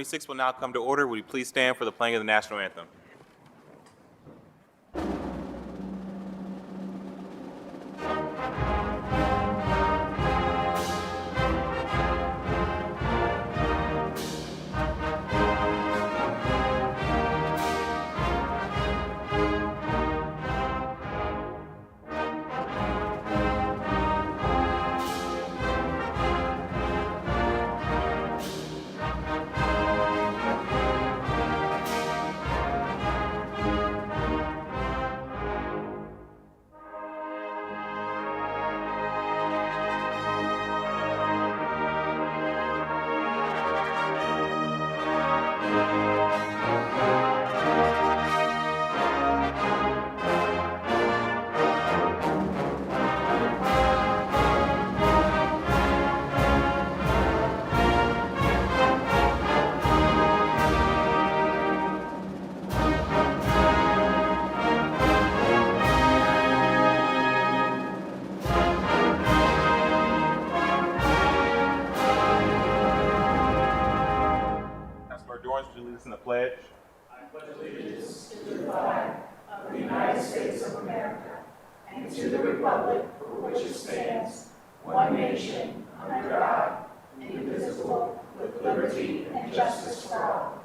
26 will now come to order. Will you please stand for the playing of the national anthem? In the pledge. I pledge allegiance to the flag of the United States of America and to the republic for which it stands, one nation, under God, indivisible, with liberty and justice for all.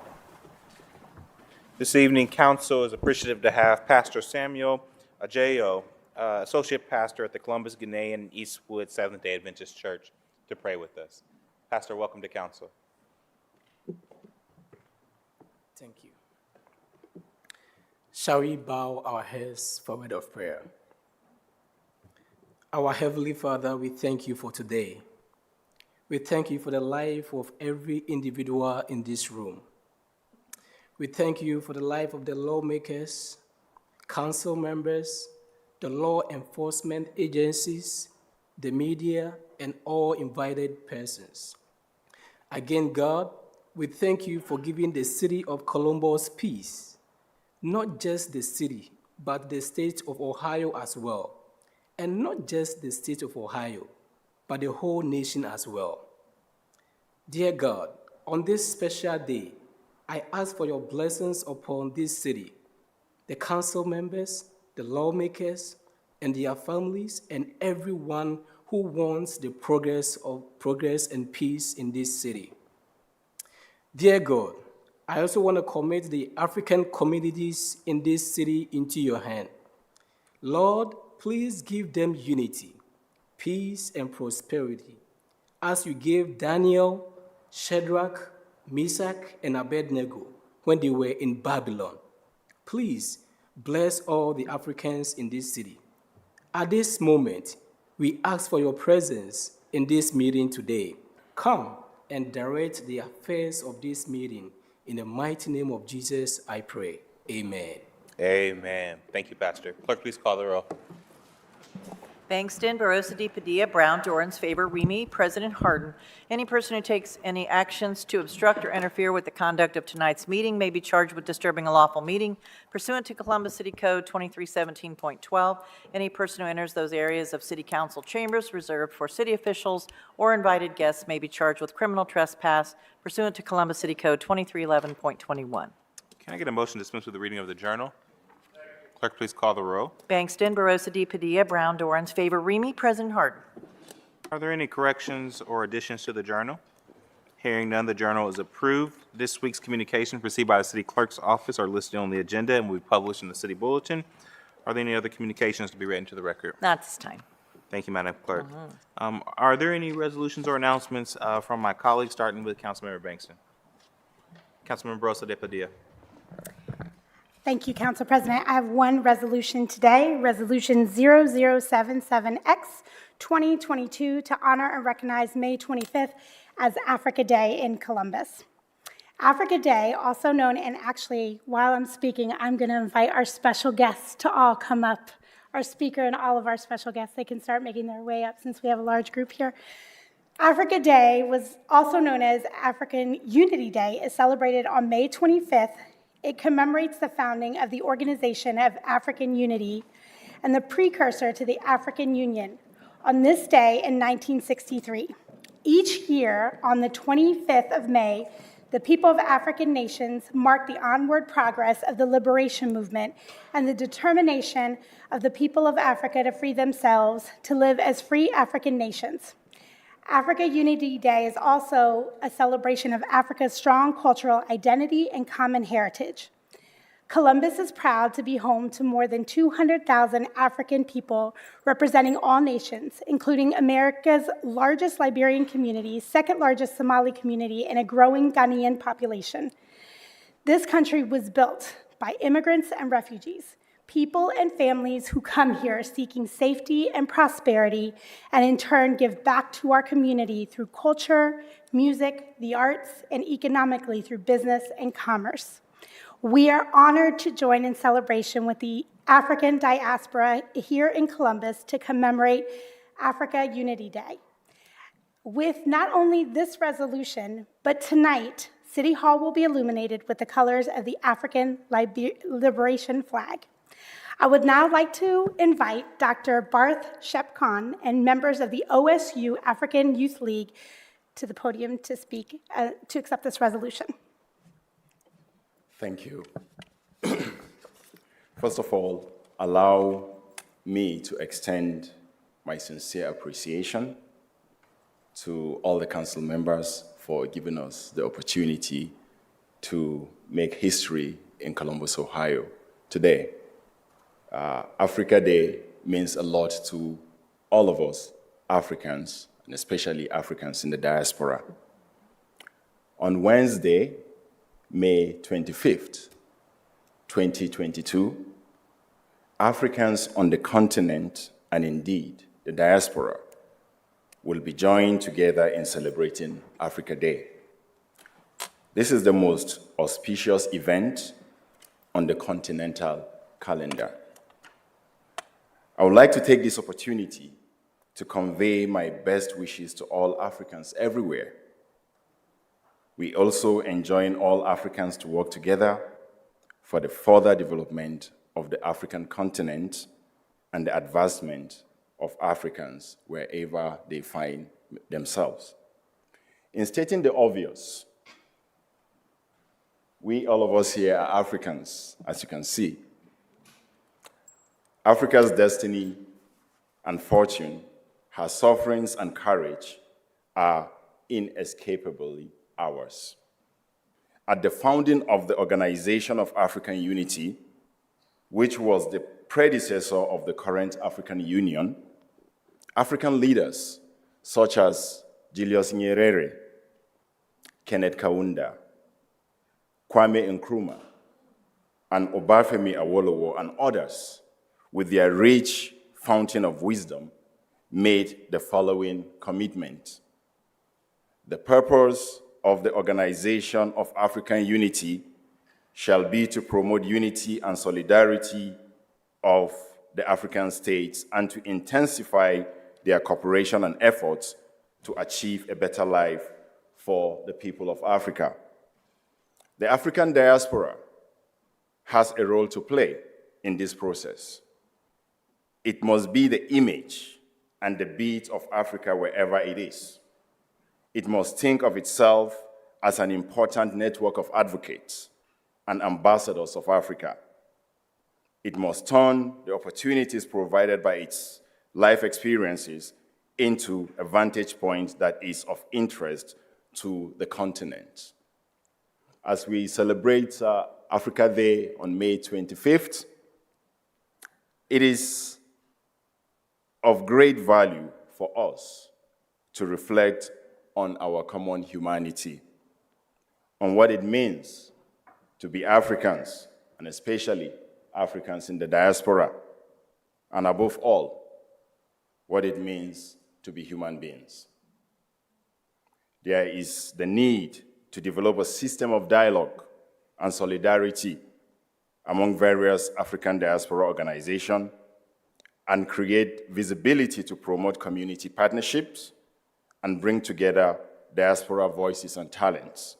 This evening, council is appreciative to have Pastor Samuel Ajayo, Associate Pastor at the Columbus Ghanaian Eastwood Seventh-day Adventist Church, to pray with us. Pastor, welcome to council. Thank you. Shall we bow our heads for a word of prayer? Our Heavenly Father, we thank you for today. We thank you for the life of every individual in this room. We thank you for the life of the lawmakers, council members, the law enforcement agencies, the media, and all invited persons. Again, God, we thank you for giving the city of Columbus peace, not just the city, but the state of Ohio as well. And not just the state of Ohio, but the whole nation as well. Dear God, on this special day, I ask for your blessings upon this city, the council members, the lawmakers, and their families, and everyone who wants the progress and peace in this city. Dear God, I also want to commit the African communities in this city into your hand. Lord, please give them unity, peace, and prosperity, as you gave Daniel, Shadrach, Meshach, and Abednego when they were in Babylon. Please bless all the Africans in this city. At this moment, we ask for your presence in this meeting today. Come and direct the affairs of this meeting. In the mighty name of Jesus, I pray. Amen. Amen. Thank you, Pastor. Clerk, please call the roll. Bangston, Barosa de Padilla, Brown, Dorans, Faber, Remy, President Harden. Any person who takes any actions to obstruct or interfere with the conduct of tonight's meeting may be charged with disturbing a lawful meeting pursuant to Columbus City Code 2317.12. Any person who enters those areas of city council chambers reserved for city officials or invited guests may be charged with criminal trespass pursuant to Columbus City Code 2311.21. Can I get a motion to dispense with the reading of the journal? Clerk, please call the roll. Bangston, Barosa de Padilla, Brown, Dorans, Faber, Remy, President Harden. Are there any corrections or additions to the journal? Hearing none, the journal is approved. This week's communications received by the city clerk's office are listed on the agenda and will be published in the city bulletin. Are there any other communications to be read into the record? Not this time. Thank you, Madam Clerk. Are there any resolutions or announcements from my colleagues, starting with Councilmember Bangston? Councilmember Barosa de Padilla. Thank you, Council President. I have one resolution today, Resolution 0077X 2022, to honor and recognize May 25th as Africa Day in Columbus. Africa Day, also known, and actually, while I'm speaking, I'm going to invite our special guests to all come up. Our speaker and all of our special guests, they can start making their way up since we have a large group here. Africa Day, was also known as African Unity Day, is celebrated on May 25th. It commemorates the founding of the Organization of African Unity and the precursor to the African Union on this day in 1963. Each year, on the 25th of May, the people of African nations mark the onward progress of the liberation movement and the determination of the people of Africa to free themselves, to live as free African nations. Africa Unity Day is also a celebration of Africa's strong cultural identity and common heritage. Columbus is proud to be home to more than 200,000 African people representing all nations, including America's largest Liberian community, second largest Somali community, and a growing Ghanaian population. This country was built by immigrants and refugees, people and families who come here seeking safety and prosperity, and in turn give back to our community through culture, music, the arts, and economically through business and commerce. We are honored to join in celebration with the African diaspora here in Columbus to commemorate Africa Unity Day. With not only this resolution, but tonight, City Hall will be illuminated with the colors of the African Liberation flag. I would now like to invite Dr. Barth Shepkon and members of the OSU African Youth League to the podium to speak, to accept this resolution. Thank you. First of all, allow me to extend my sincere appreciation to all the council members for giving us the opportunity to make history in Columbus, Ohio today. Africa Day means a lot to all of us Africans, and especially Africans in the diaspora. On Wednesday, May 25th, 2022, Africans on the continent, and indeed the diaspora, will be joined together in celebrating Africa Day. This is the most auspicious event on the continental calendar. I would like to take this opportunity to convey my best wishes to all Africans everywhere. We also enjoin all Africans to work together for the further development of the African continent and the advancement of Africans wherever they find themselves. In stating the obvious, we, all of us here, are Africans, as you can see. Africa's destiny and fortune, her sufferings and courage are inescapably ours. At the founding of the Organization of African Unity, which was the predecessor of the current African Union, African leaders such as Julius Nyerere, Kenneth Kaunda, Kwame Nkrumah, and Obafemi Awolowo, and others, with their rich fountain of wisdom, made the following commitment. The purpose of the Organization of African Unity shall be to promote unity and solidarity of the African states and to intensify their cooperation and efforts to achieve a better life for the people of Africa. The African diaspora has a role to play in this process. It must be the image and the beat of Africa wherever it is. It must think of itself as an important network of advocates and ambassadors of Africa. It must turn the opportunities provided by its life experiences into a vantage point that is of interest to the continent. As we celebrate Africa Day on May 25th, it is of great value for us to reflect on our common humanity, on what it means to be Africans, and especially Africans in the diaspora, and above all, what it means to be human beings. There is the need to develop a system of dialogue and solidarity among various African diaspora organizations and create visibility to promote community partnerships and bring together diaspora voices and talents.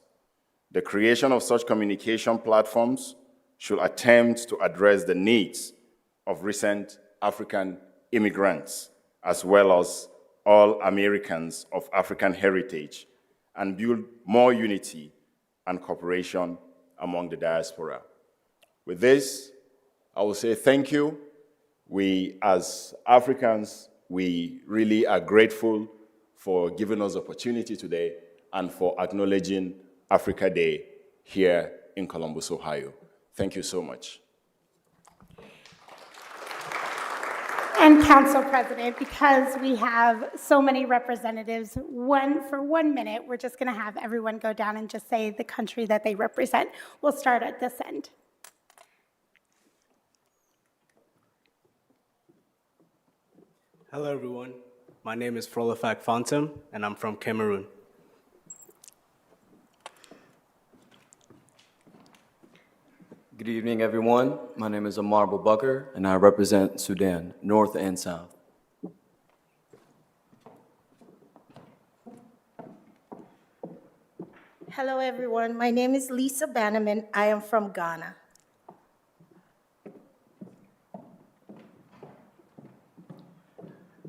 The creation of such communication platforms should attempt to address the needs of recent African immigrants, as well as all Americans of African heritage, and build more unity and cooperation among the diaspora. With this, I will say thank you. We, as Africans, we really are grateful for giving us opportunity today and for acknowledging Africa Day here in Columbus, Ohio. Thank you so much. And Council President, because we have so many representatives, for 1 minute, we're just going to have everyone go down and just say the country that they represent. We'll start at this end. Hello, everyone. My name is Frolafak Phantom, and I'm from Cameroon. Good evening, everyone. My name is Amar Bubakar, and I represent Sudan, North and South. Hello, everyone. My name is Lisa Bannerman. I am from Ghana.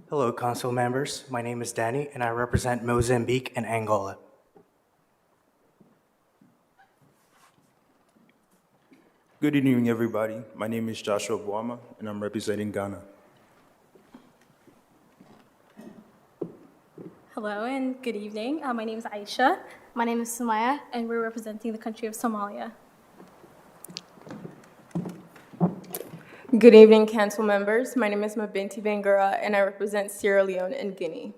Hello, council members. My name is Danny, and I represent Mozambique and Angola. Good evening, everybody. My name is Joshua Boama, and I'm representing Ghana. Hello and good evening. My name is Aisha. My name is Sumaya, and we're representing the country of Somalia. Good evening, council members. My name is Mabinti Bangura, and I represent Sierra Leone and Guinea.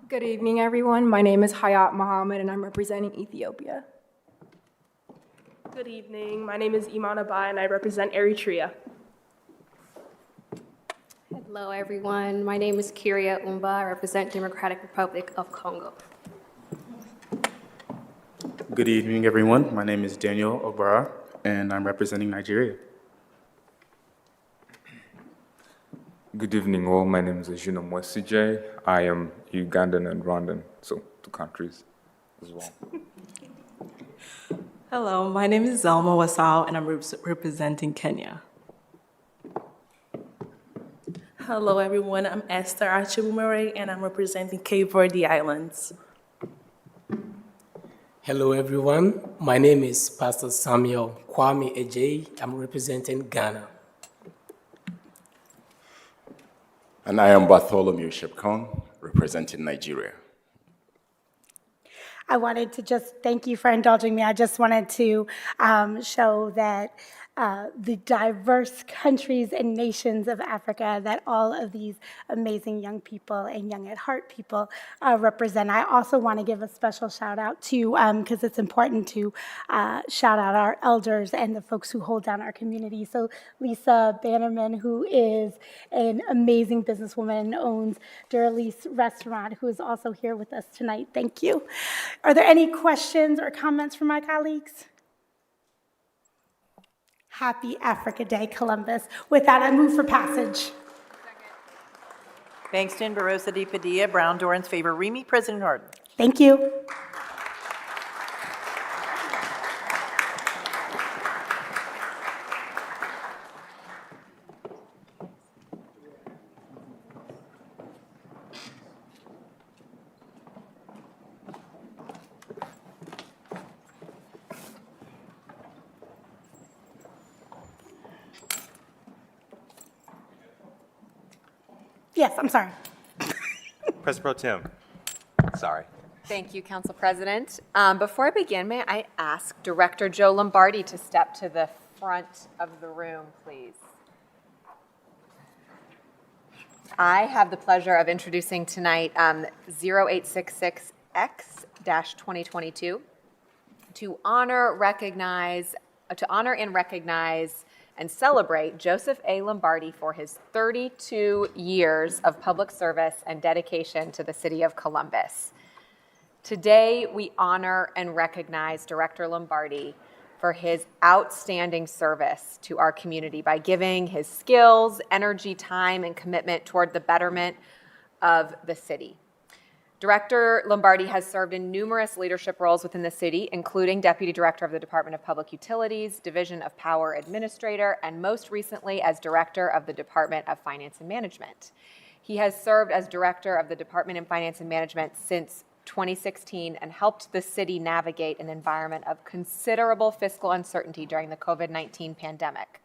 Good evening, everyone. My name is Hayat Mohammed, and I'm representing Ethiopia. Good evening. My name is Iman Abai, and I represent Eritrea. Hello, everyone. My name is Kyria Umba. I represent Democratic Republic of Congo. Good evening, everyone. My name is Daniel Obara, and I'm representing Nigeria. Good evening, all. My name is Ajuna Mwesije. I am Ugandan and Rwandan, so 2 countries as well. Hello, my name is Zelma Wasau, and I'm representing Kenya. Hello, everyone. I'm Esther Achibumere, and I'm representing Cape Verde Islands. Hello, everyone. My name is Pastor Samuel Kwame Ejei. I'm representing Ghana. And I am Bartholomew Shepkong, representing Nigeria. I wanted to just thank you for indulging me. I just wanted to show that the diverse countries and nations of Africa that all of these amazing young people and young at heart people represent. I also want to give a special shout out to, because it's important to shout out our elders and the folks who hold down our community. So Lisa Bannerman, who is an amazing businesswoman and owns Duralise Restaurant, who is also here with us tonight. Thank you. Are there any questions or comments from my colleagues? Happy Africa Day, Columbus. With that, I move for passage. Bangston, Barosa de Padilla, Brown, Dorans, favor, Remy, President Harden. Thank you. Yes, I'm sorry. President Pro Tem. Sorry. Thank you, Council President. Before I begin, may I ask Director Joe Lombardi to step to the front of the room, please? I have the pleasure of introducing tonight 0866X-2022 to honor, and recognize and celebrate Joseph A. Lombardi for his 32 years of public service and dedication to the city of Columbus. Today, we honor and recognize Director Lombardi for his outstanding service to our community by giving his skills, energy, time, and commitment toward the betterment of the city. Director Lombardi has served in numerous leadership roles within the city, including Deputy Director of the Department of Public Utilities, Division of Power Administrator, and most recently as Director of the Department of Finance and Management. He has served as Director of the Department of Finance and Management since 2016 and helped the city navigate an environment of considerable fiscal uncertainty during the COVID-19 pandemic.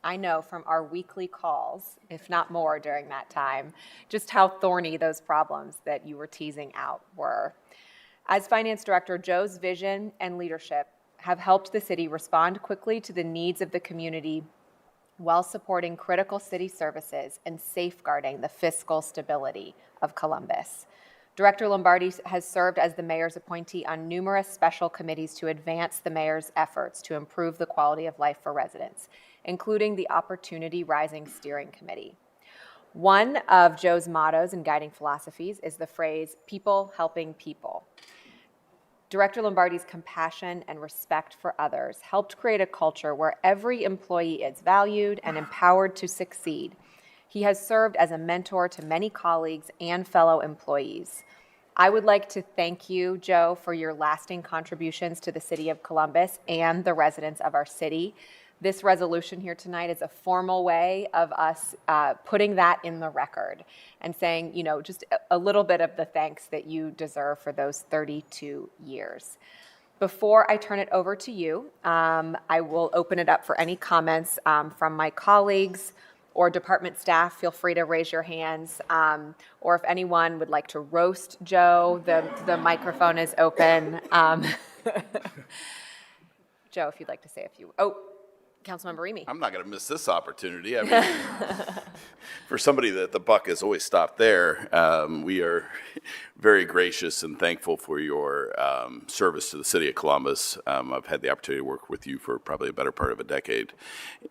I know from our weekly calls, if not more during that time, just how thorny those problems that you were teasing out were. As finance director, Joe's vision and leadership have helped the city respond quickly to the needs of the community while supporting critical city services and safeguarding the fiscal stability of Columbus. Director Lombardi has served as the mayor's appointee on numerous special committees to advance the mayor's efforts to improve the quality of life for residents, including the Opportunity Rising Steering Committee. One of Joe's mottos and guiding philosophies is the phrase, people helping people. Director Lombardi's compassion and respect for others helped create a culture where every employee is valued and empowered to succeed. He has served as a mentor to many colleagues and fellow employees. I would like to thank you, Joe, for your lasting contributions to the city of Columbus and the residents of our city. This resolution here tonight is a formal way of us putting that in the record and saying, you know, just a little bit of the thanks that you deserve for those 32 years. Before I turn it over to you, I will open it up for any comments from my colleagues or department staff. Feel free to raise your hands. Or if anyone would like to roast Joe, the microphone is open. Joe, if you'd like to say a few. Oh, Councilmember Remy. I'm not going to miss this opportunity. I mean, for somebody that the buck has always stopped there, we are very gracious and thankful for your service to the city of Columbus. I've had the opportunity to work with you for probably a better part of a decade,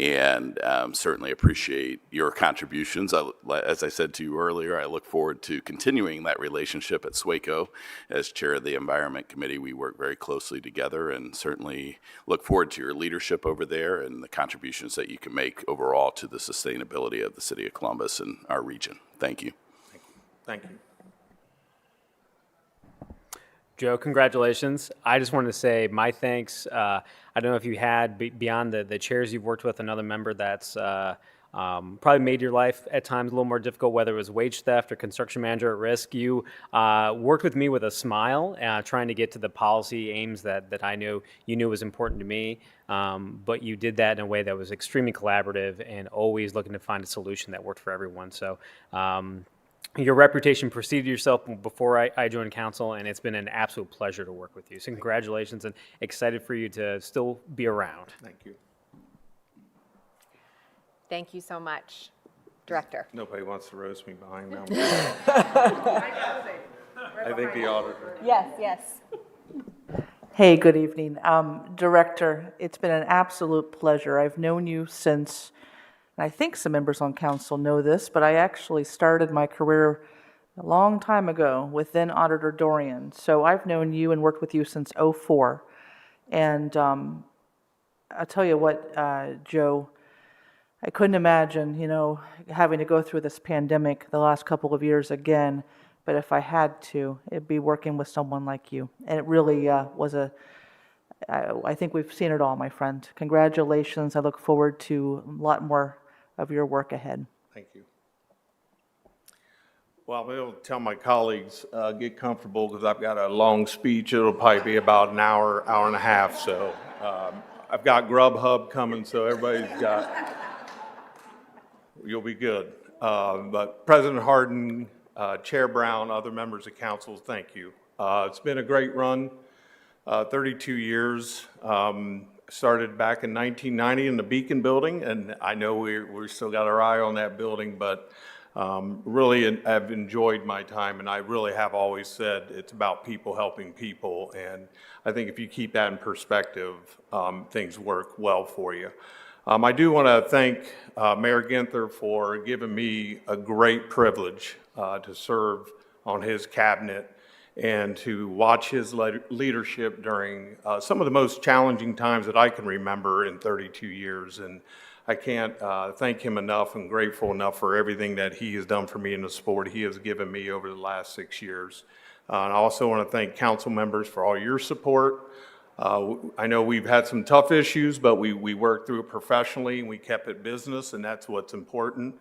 and certainly appreciate your contributions. As I said to you earlier, I look forward to continuing that relationship at SWACO. As chair of the Environment Committee, we work very closely together, and certainly look forward to your leadership over there and the contributions that you can make overall to the sustainability of the city of Columbus and our region. Thank you. Thank you. Joe, congratulations. I just wanted to say my thanks. I don't know if you had, beyond the chairs you've worked with, another member that's probably made your life at times a little more difficult, whether it was wage theft or construction manager at risk. You worked with me with a smile, trying to get to the policy aims that I knew you knew was important to me. But you did that in a way that was extremely collaborative and always looking to find a solution that worked for everyone. So your reputation preceded yourself before I joined council, and it's been an absolute pleasure to work with you. So congratulations, and excited for you to still be around. Thank you. Thank you so much, Director. Nobody wants to roast me behind now. I think the auditor. Yes, yes. Hey, good evening. Director, it's been an absolute pleasure. I've known you since, and I think some members on council know this, but I actually started my career a long time ago with then Auditor Dorian. So I've known you and worked with you since '04. And I'll tell you what, Joe, I couldn't imagine, having to go through this pandemic the last couple of years again. But if I had to, it'd be working with someone like you. And it really was I think we've seen it all, my friend. Congratulations. I look forward to a lot more of your work ahead. Thank you. Well, I'll be able to tell my colleagues, get comfortable, because I've got a long speech. It'll probably be about an hour, hour and a half. So I've got Grubhub coming, so you'll be good. But President Hardin, Chair Brown, other members of council, thank you. It's been a great run, 32 years. Started back in 1990 in the Beacon building, and I know we still got our eye on that building, but really I've enjoyed my time, and I really have always said it's about people helping people, and I think if you keep that in perspective, things work well for you. I do want to thank Mayor Ginther for giving me a great privilege to serve on his cabinet and to watch his leadership during some of the most challenging times that I can remember in 32 years. And I can't thank him enough and grateful enough for everything that he has done for me in the support he has given me over the last 6 years. And I also want to thank council members for all your support. I know we've had some tough issues, but we worked through it professionally and we kept it business, and that's what's important.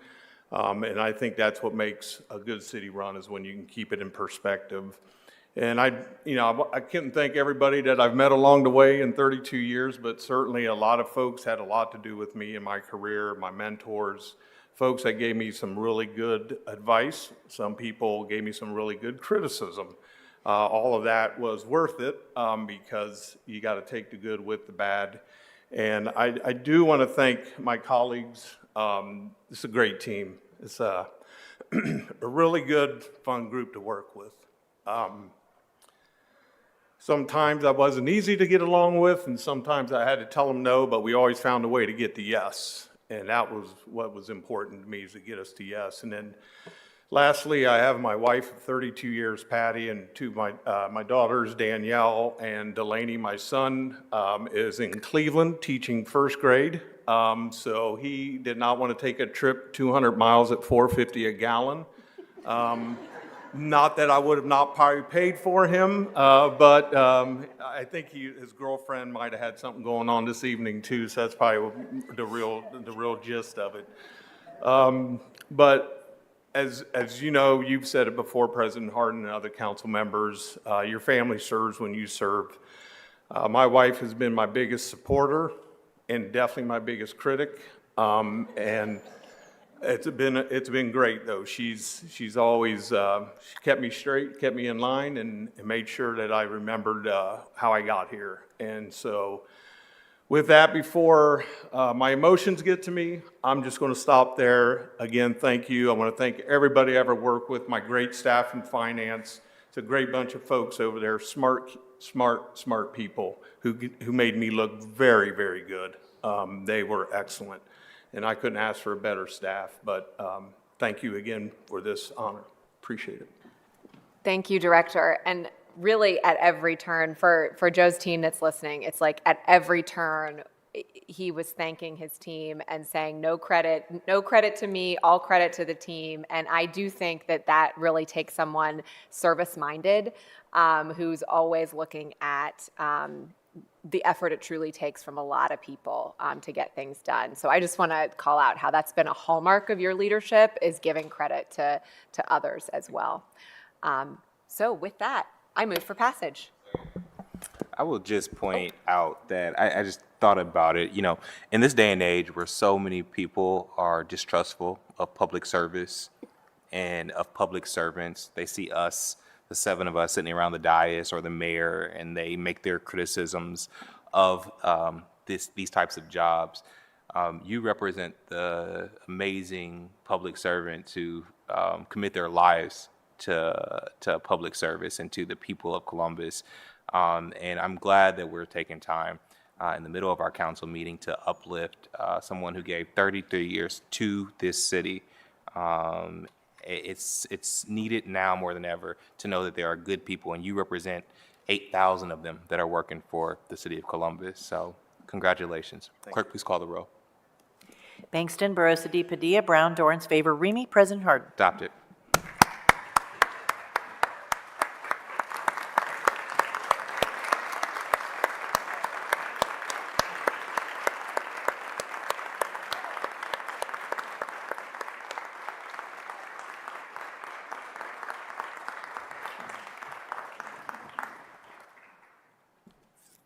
And I think that's what makes a good city run, is when you can keep it in perspective. And I couldn't thank everybody that I've met along the way in 32 years, but certainly a lot of folks had a lot to do with me in my career, my mentors, folks that gave me some really good advice. Some people gave me some really good criticism. All of that was worth it because you got to take the good with the bad. And I do want to thank my colleagues. It's a great team. It's a really good, fun group to work with. Sometimes I wasn't easy to get along with, and sometimes I had to tell them no, but we always found a way to get to yes. And that was what was important to me, is to get us to yes. And then lastly, I have my wife of 32 years, Patty, and my daughters, Danielle and Delaney. My son is in Cleveland teaching first grade. So he did not want to take a trip 200 miles at $4.50 a gallon. Not that I would have not probably paid for him, but I think his girlfriend might have had something going on this evening too, so that's probably the real gist of it. But as you know, you've said it before, President Hardin and other council members, your family serves when you serve. My wife has been my biggest supporter and definitely my biggest critic, and it's been great though. She's always she kept me straight, kept me in line, and made sure that I remembered how I got here. And so, with that, before my emotions get to me, I'm just going to stop there. Again, thank you. I want to thank everybody I ever worked with, my great staff in finance. It's a great bunch of folks over there, smart people who made me look very, very good. They were excellent. And I couldn't ask for a better staff, but thank you again for this honor. Appreciate it. Thank you, Director. And really at every turn, for Joe's team that's listening, it's like at every turn, he was thanking his team and saying no credit to me, all credit to the team. And I do think that really takes someone service-minded who's always looking at the effort it truly takes from a lot of people to get things done. So I just want to call out how that's been a hallmark of your leadership, is giving credit to others as well. So with that, I move for passage. I will just point out that I just thought about it, in this day and age where so many people are distrustful of public service and of public servants, they see us, the seven of us sitting around the dais, or the mayor, and they make their criticisms of these types of jobs. You represent the amazing public servants who commit their lives to public service and to the people of Columbus. And I'm glad that we're taking time in the middle of our council meeting to uplift someone who gave 33 years to this city. It's needed now more than ever to know that there are good people, and you represent 8,000 of them that are working for the city of Columbus. So congratulations. Clerk, please call the roll. Bangston, Barosa de Padilla, Brown, Dorans, favor, Remy. President Hardin. Adopted.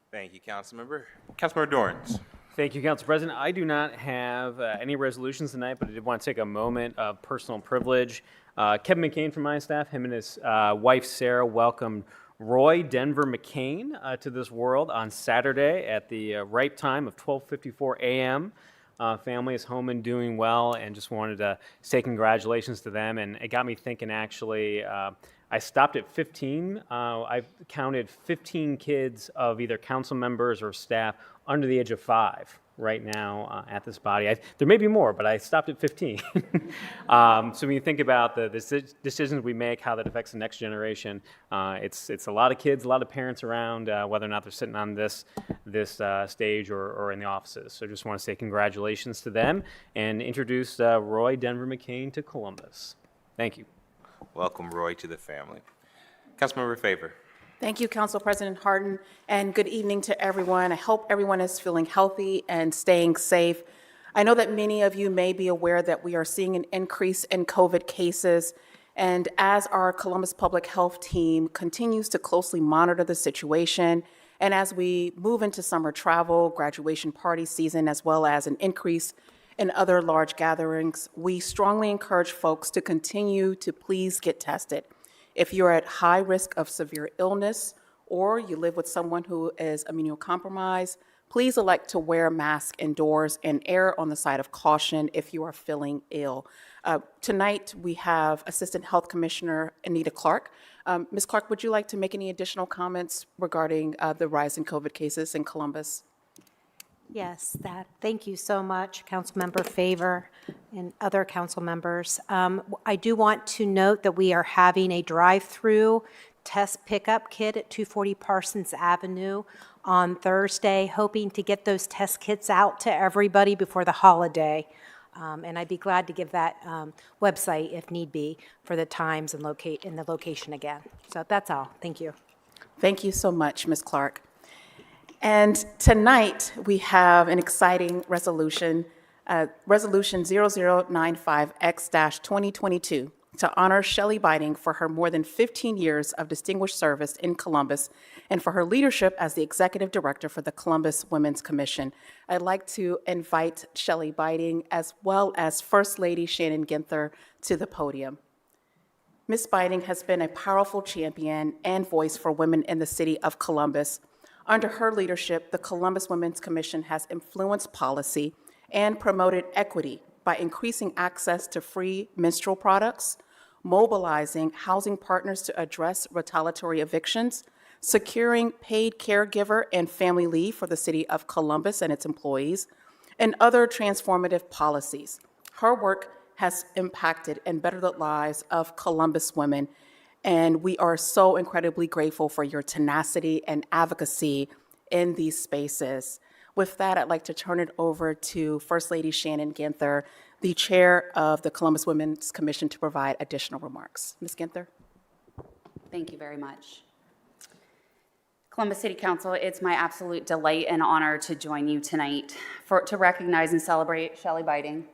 Thank you, Councilmember. Councilmember Dorans. Thank you, Council President. I do not have any resolutions tonight, but I did want to take a moment of personal privilege. Kevin McCain from my staff, him and his wife Sarah, welcomed Roy Denver McCain to this world on Saturday at the ripe time of 12:54 a.m. Family is home and doing well, and just wanted to say congratulations to them. And it got me thinking, actually, I stopped at 15. I've counted 15 kids of either council members or staff under the age of 5 right now at this body. There may be more, but I stopped at 15. So when you think about the decisions we make, how that affects the next generation, it's a lot of kids, a lot of parents around, whether or not they're sitting on this stage or in the offices. So just want to say congratulations to them and introduce Roy Denver McCain to Columbus. Thank you. Welcome, Roy, to the family. Councilmember Favor. Thank you, Council President Hardin, and good evening to everyone. I hope everyone is feeling healthy and staying safe. I know that many of you may be aware that we are seeing an increase in COVID cases, And as our Columbus Public Health team continues to closely monitor the situation, and as we move into summer travel, graduation party season, as well as an increase in other large gatherings, we strongly encourage folks to continue to please get tested. If you're at high risk of severe illness or you live with someone who is immunocompromised, please elect to wear a mask indoors and err on the side of caution if you are feeling ill. Tonight, we have Assistant Health Commissioner Anita Clark. Ms. Clark, would you like to make any additional comments regarding the rise in COVID cases in Columbus? Yes, thank you so much, Councilmember Favor and other council members. I do want to note that we are having a drive-through test pickup kit at 240 Parsons Avenue on Thursday, hoping to get those test kits out to everybody before the holiday. And I'd be glad to give that website, if need be, for the times and the location again. So that's all. Thank you. Thank you so much, Ms. Clark. And tonight, we have an exciting resolution, Resolution 0095X-2022, to honor Shelley Biding for her more than 15 years of distinguished service in Columbus and for her leadership as the Executive Director for the Columbus Women's Commission. I'd like to invite Shelley Biding as well as First Lady Shannon Ginther to the podium. Ms. Biding has been a powerful champion and voice for women in the city of Columbus. Under her leadership, the Columbus Women's Commission has influenced policy and promoted equity by increasing access to free menstrual products, mobilizing housing partners to address retaliatory evictions, securing paid caregiver and family leave for the city of Columbus and its employees, and other transformative policies. Her work has impacted and bettered the lives of Columbus women, and we are so incredibly grateful for your tenacity and advocacy in these spaces. With that, I'd like to turn it over to First Lady Shannon Ginther, the chair of the Columbus Women's Commission, to provide additional remarks. Ms. Ginther. Thank you very much. Columbus City Council, it's my absolute delight and honor to join you tonight to recognize and celebrate Shelley Biding,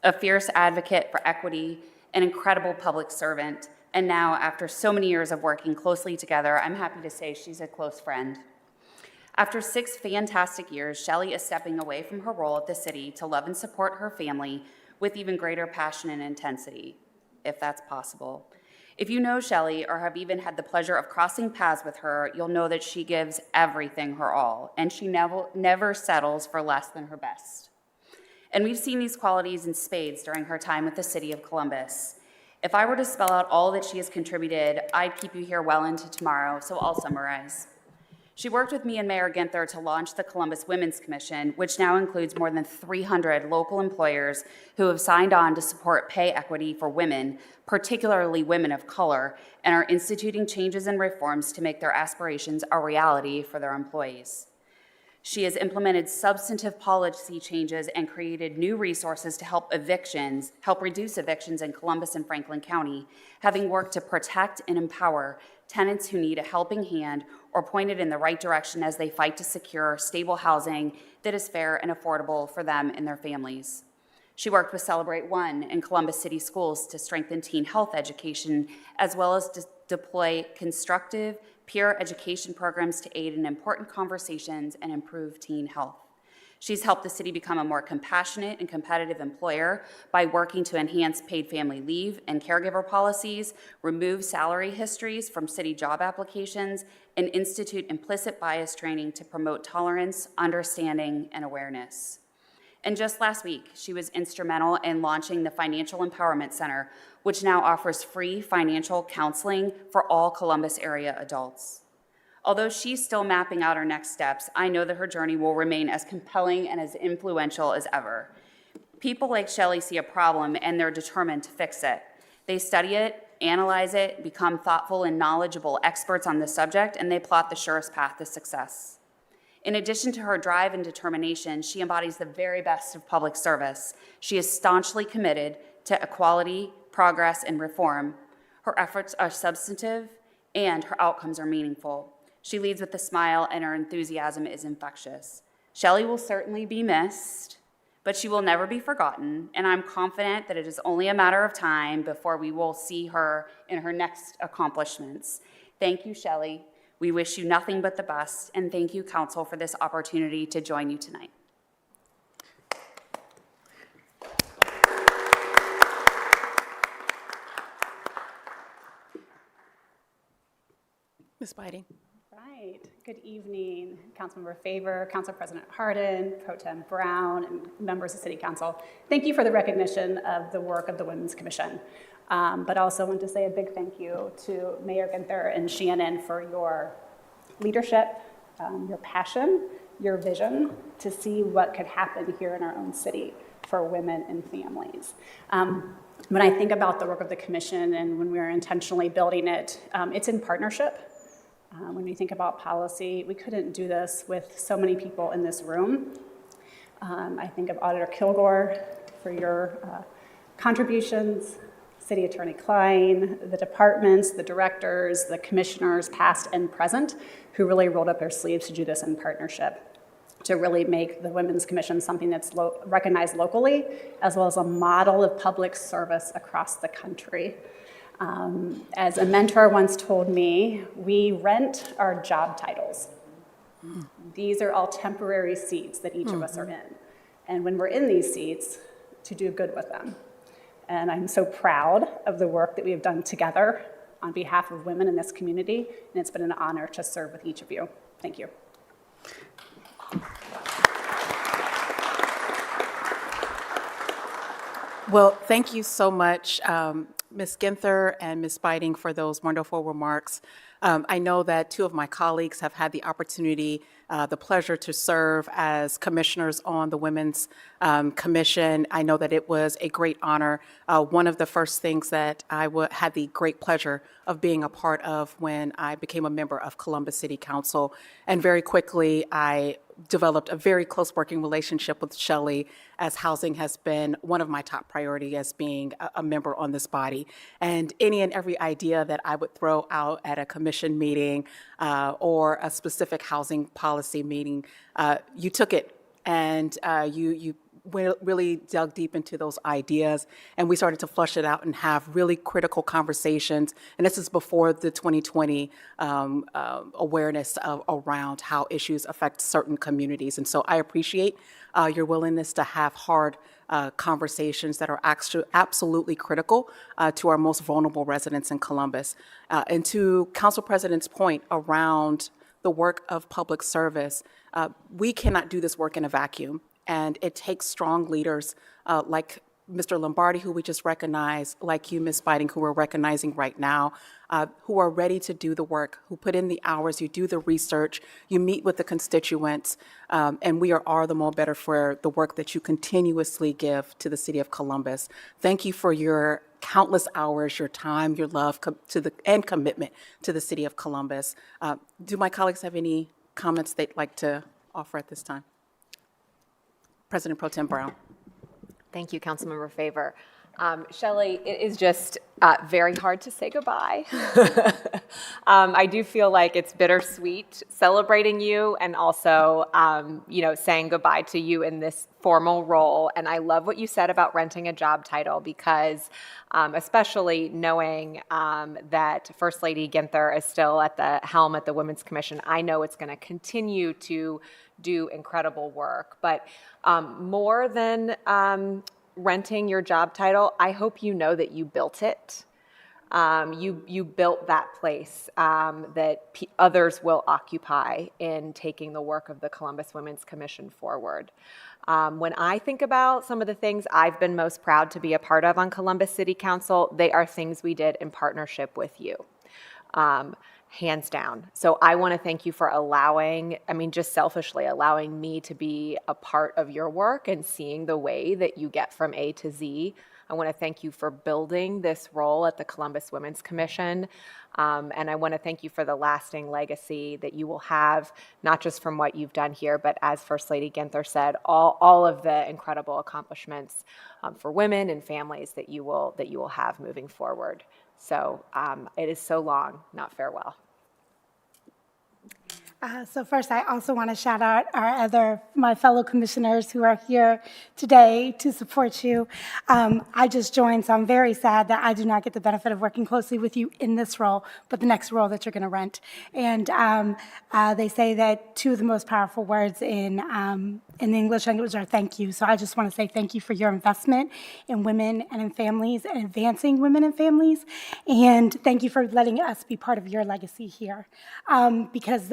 a fierce advocate for equity, an incredible public servant, and now, after so many years of working closely together, I'm happy to say she's a close friend. After 6 fantastic years, Shelley is stepping away from her role at the city to love and support her family with even greater passion and intensity, if that's possible. If you know Shelley or have even had the pleasure of crossing paths with her, you'll know that she gives everything her all, and she never settles for less than her best. And we've seen these qualities in spades during her time with the city of Columbus. If I were to spell out all that she has contributed, I'd keep you here well into tomorrow, so I'll summarize. She worked with me and Mayor Ginther to launch the Columbus Women's Commission, which now includes more than 300 local employers who have signed on to support pay equity for women, particularly women of color, and are instituting changes and reforms to make their aspirations a reality for their employees. She has implemented substantive policy changes and created new resources to help reduce evictions in Columbus and Franklin County, having worked to protect and empower tenants who need a helping hand or pointed in the right direction as they fight to secure stable housing that is fair and affordable for them and their families. She worked with Celebrate One and Columbus City Schools to strengthen teen health education, as well as to deploy constructive peer education programs to aid in important conversations and improve teen health. She's helped the city become a more compassionate and competitive employer by working to enhance paid family leave and caregiver policies, remove salary histories from city job applications, and institute implicit bias training to promote tolerance, understanding, and awareness. And just last week, she was instrumental in launching the Financial Empowerment Center, which now offers free financial counseling for all Columbus area adults. Although she's still mapping out her next steps, I know that her journey will remain as compelling and as influential as ever. People like Shelley see a problem and they're determined to fix it. They study it, analyze it, become thoughtful and knowledgeable experts on the subject, and they plot the surest path to success. In addition to her drive and determination, she embodies the very best of public service. She is staunchly committed to equality, progress, and reform. Her efforts are substantive and her outcomes are meaningful. She leads with a smile and her enthusiasm is infectious. Shelley will certainly be missed, but she will never be forgotten, and I'm confident that it is only a matter of time before we will see her in her next accomplishments. Thank you, Shelley. We wish you nothing but the best, and thank you, Council, for this opportunity to join you tonight. Ms. Biding. Right. Good evening, Councilmember Favor, Council President Hardin, Pro Tem Brown, and members of City Council. Thank you for the recognition of the work of the Women's Commission. But also want to say a big thank you to Mayor Ginther and Shannon for your leadership, your passion, your vision to see what could happen here in our own city for women and families. When I think about the work of the commission and when we're intentionally building it, it's in partnership. When we think about policy, we couldn't do this with so many people in this room. I think of Auditor Kilgore for your contributions, City Attorney Klein, the departments, the directors, the commissioners, past and present, who really rolled up their sleeves to do this in partnership, to really make the Women's Commission something that's recognized locally, as well as a model of public service across the country. As a mentor once told me, we rent our job titles. These are all temporary seats that each of us are in. And when we're in these seats, to do good with them. And I'm so proud of the work that we have done together on behalf of women in this community, and it's been an honor to serve with each of you. Thank you. Well, thank you so much, Ms. Ginther and Ms. Biding, for those wonderful remarks. I know that two of my colleagues have had the opportunity, the pleasure to serve as commissioners on the Women's Commission. I know that it was a great honor. One of the first things that I had the great pleasure of being a part of when I became a member of Columbus City Council. And very quickly, I developed a very close working relationship with Shelley, as housing has been one of my top priorities as being a member on this body. And any and every idea that I would throw out at a commission meeting or a specific housing policy meeting, you took it and you really dug deep into those ideas, and we started to flush it out and have really critical conversations. And this is before the 2020 awareness around how issues affect certain communities. And so I appreciate your willingness to have hard conversations that are absolutely critical to our most vulnerable residents in Columbus. And to Council President's point around the work of public service, we cannot do this work in a vacuum. And it takes strong leaders like Mr. Lombardi, who we just recognized, like you, Ms. Biding, who we're recognizing right now, who are ready to do the work, who put in the hours, you do the research, you meet with the constituents, and we are all the more better for the work that you continuously give to the City of Columbus. Thank you for your countless hours, your time, your love, and commitment to the City of Columbus. Do my colleagues have any comments they'd like to offer at this time? President Pro Tem Brown. Thank you, Councilmember Favor. Shelley, it is just very hard to say goodbye. I do feel like it's bittersweet celebrating you and also, saying goodbye to you in this formal role. And I love what you said about renting a job title because especially knowing that First Lady Ginther is still at the helm at the Women's Commission, I know it's going to continue to do incredible work. But more than renting your job title, I hope you know that you built it. You built that place that others will occupy in taking the work of the Columbus Women's Commission forward. When I think about some of the things I've been most proud to be a part of on Columbus City Council, they are things we did in partnership with you. Hands down. So I want to thank you for just selfishly allowing me to be a part of your work and seeing the way that you get from A to Z. I want to thank you for building this role at the Columbus Women's Commission. And I want to thank you for the lasting legacy that you will have, not just from what you've done here, but as First Lady Ginther said, all of the incredible accomplishments for women and families that you will have moving forward. So it is so long, not farewell. So first, I also want to shout out my fellow commissioners who are here today to support you. I just joined, so I'm very sad that I do not get the benefit of working closely with you in this role, but the next role that you're going to rent. And they say that two of the most powerful words in the English language are thank you. So I just want to say thank you for your investment in women and in families and advancing women and families. And thank you for letting us be part of your legacy here. Because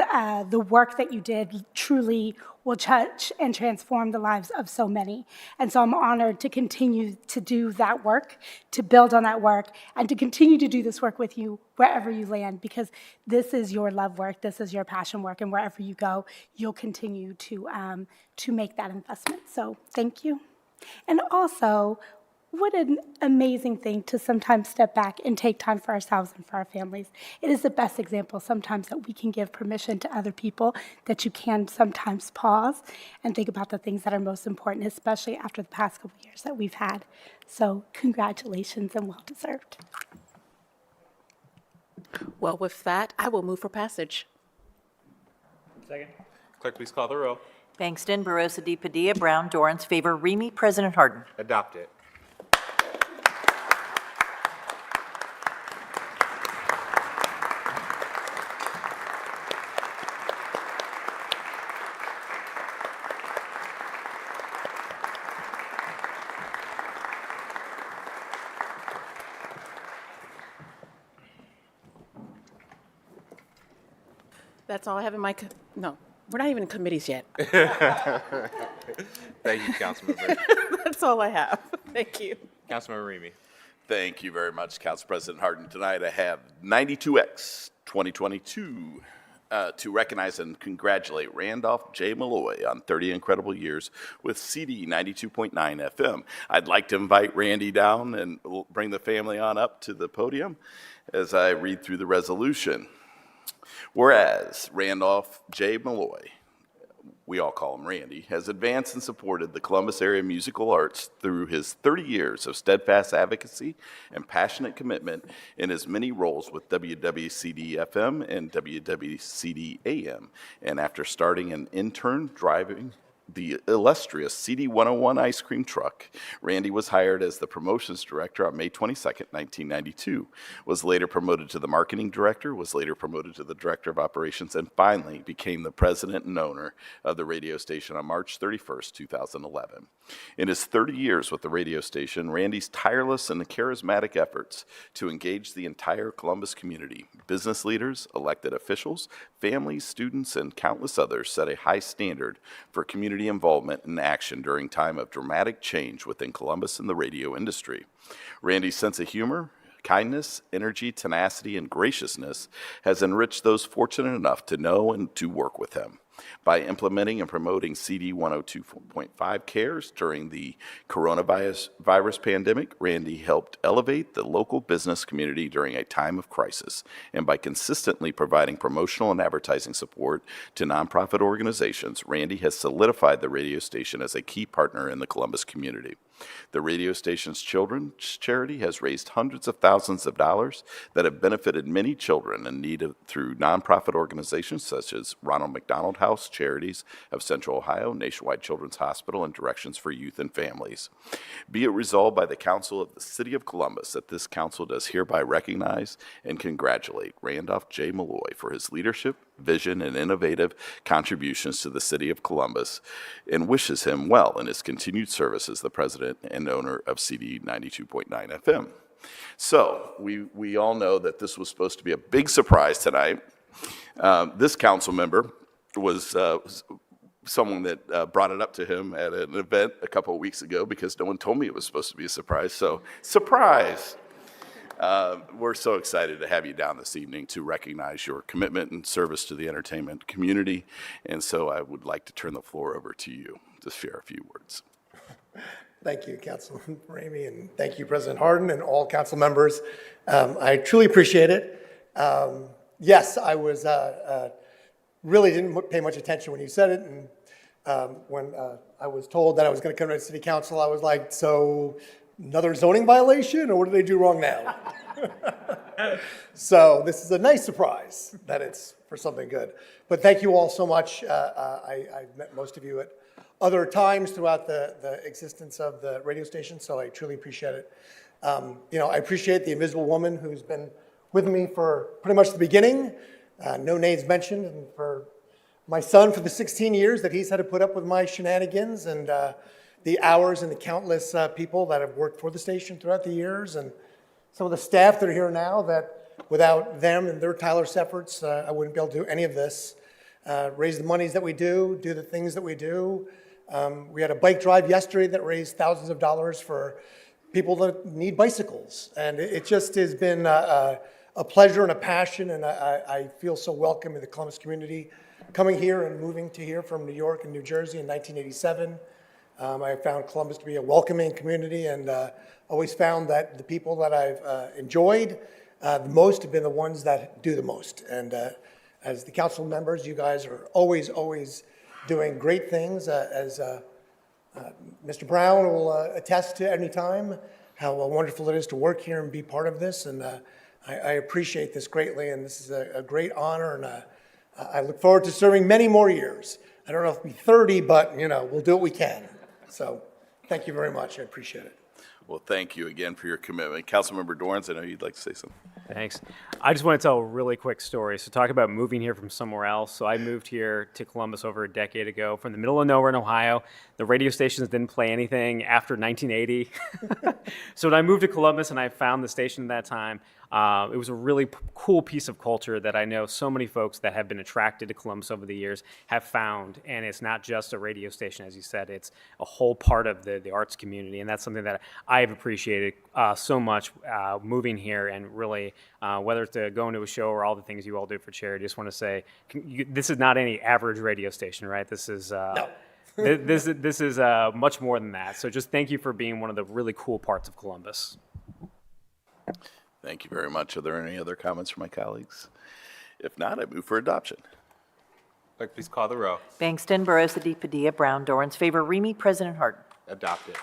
the work that you did truly will touch and transform the lives of so many. And so I'm honored to continue to do that work, to build on that work, and to continue to do this work with you wherever you land, because this is your love work, this is your passion work, and wherever you go, you'll continue to make that investment. So thank you. And also, what an amazing thing to sometimes step back and take time for ourselves and for our families. It is the best example sometimes that we can give permission to other people, that you can sometimes pause and think about the things that are most important, especially after the past couple years that we've had. So congratulations and well-deserved. Well, with that, I will move for passage. Second. Clerk, please call the row. Bangston, Barosa de Padilla, Brown, Dorans, favor, Remy. President Harden. Adopt it. That's all I have in my, no, we're not even in committees yet. Thank you, Councilmember. That's all I have. Thank you. Councilmember Remy. Thank you very much, Council President Harden. Tonight I have 92X 2022 to recognize and congratulate Randolph J. Malloy on 30 incredible years with CD 92.9 FM. I'd like to invite Randy down and we'll bring the family on up to the podium as I read through the resolution. Whereas Randolph J. Malloy, we all call him Randy, has advanced and supported the Columbus area musical arts through his 30 years of steadfast advocacy and passionate commitment in his many roles with WWCD-FM and WWCD-AM. And after starting an intern driving the illustrious CD101 ice cream truck, Randy was hired as the promotions director on May 22nd, 1992, was later promoted to the marketing director, was later promoted to the director of operations, and finally became the president and owner of the radio station on March 31st, 2011. In his 30 years with the radio station, Randy's tireless and charismatic efforts to engage the entire Columbus community, business leaders, elected officials, families, students, and countless others set a high standard for community involvement and action during time of dramatic change within Columbus and the radio industry. Randy's sense of humor, kindness, energy, tenacity, and graciousness has enriched those fortunate enough to know and to work with him. By implementing and promoting CD 102.5 CARES during the coronavirus pandemic, Randy helped elevate the local business community during a time of crisis. And by consistently providing promotional and advertising support to nonprofit organizations, Randy has solidified the radio station as a key partner in the Columbus community. The radio station's children's charity has raised hundreds of thousands of dollars that have benefited many children in need through nonprofit organizations such as Ronald McDonald House Charities of Central Ohio, Nationwide Children's Hospital, and Directions for Youth and Families. Be it resolved by the Council of the City of Columbus that this council does hereby recognize and congratulate Randolph J. Malloy for his leadership, vision, and innovative contributions to the City of Columbus, and wishes him well in his continued service as the president and owner of CD 92.9 FM. So we all know that this was supposed to be a big surprise tonight. This council member was someone that brought it up to him at an event a couple of weeks ago because no one told me it was supposed to be a surprise. So, surprise! We're so excited to have you down this evening to recognize your commitment and service to the entertainment community. And so I would like to turn the floor over to you to share a few words. Thank you, Councilman Ramey, and thank you, President Harden, and all council members. I truly appreciate it. Yes, I was really didn't pay much attention when you said it, and when I was told that I was going to come to City Council, I was like, so another zoning violation, or what did they do wrong now? So this is a nice surprise that it's for something good. But But thank you all so much. I've met most of you at other times throughout the existence of the radio station, so I truly appreciate it. I appreciate the invisible woman who's been with me for pretty much the beginning. No names mentioned, and for my son for the 16 years that he's had to put up with my shenanigans, and the hours and the countless people that have worked for the station throughout the years, and some of the staff that are here now that without them and their tireless efforts, I wouldn't be able to do any of this. Raise the monies that we do the things that we do. We had a bike drive yesterday that raised thousands of dollars for people that need bicycles. And it just has been a pleasure and a passion, and I feel so welcome in the Columbus community. Coming here and moving to here from New York and New Jersey in 1987, I found Columbus to be a welcoming community, and always found that the people that I've enjoyed the most have been the ones that do the most. And as the council members, you guys are always doing great things, as Mr. Brown will attest to any time, how wonderful it is to work here and be part of this. And I appreciate this greatly, and this is a great honor, and I look forward to serving many more years. I don't know if it'll be 30, but we'll do what we can. So thank you very much. I appreciate it. Well, thank you again for your commitment. Councilmember Dorrance, I know you'd like to say something. Thanks. I just want to tell a really quick story. So talk about moving here from somewhere else. So I moved here to Columbus over a decade ago from the middle of nowhere in Ohio. The radio stations didn't play anything after 1980. So when I moved to Columbus and I found the station at that time, it was a really cool piece of culture that I know so many folks that have been attracted to Columbus over the years have found. And it's not just a radio station, as you said, it's a whole part of the arts community. And that's something that I've appreciated so much moving here, and really, whether it's going to a show or all the things you all do for charity, I just want to say, this is not any average radio station, right? This is No. this is much more than that. So just thank you for being one of the really cool parts of Columbus. Thank you very much. Are there any other comments from my colleagues? If not, I move for adoption. Clerk, please call the row. Bangston, Barosa de Padilla, Brown, Dorrance, favor, Remy, President Harden. Adopted.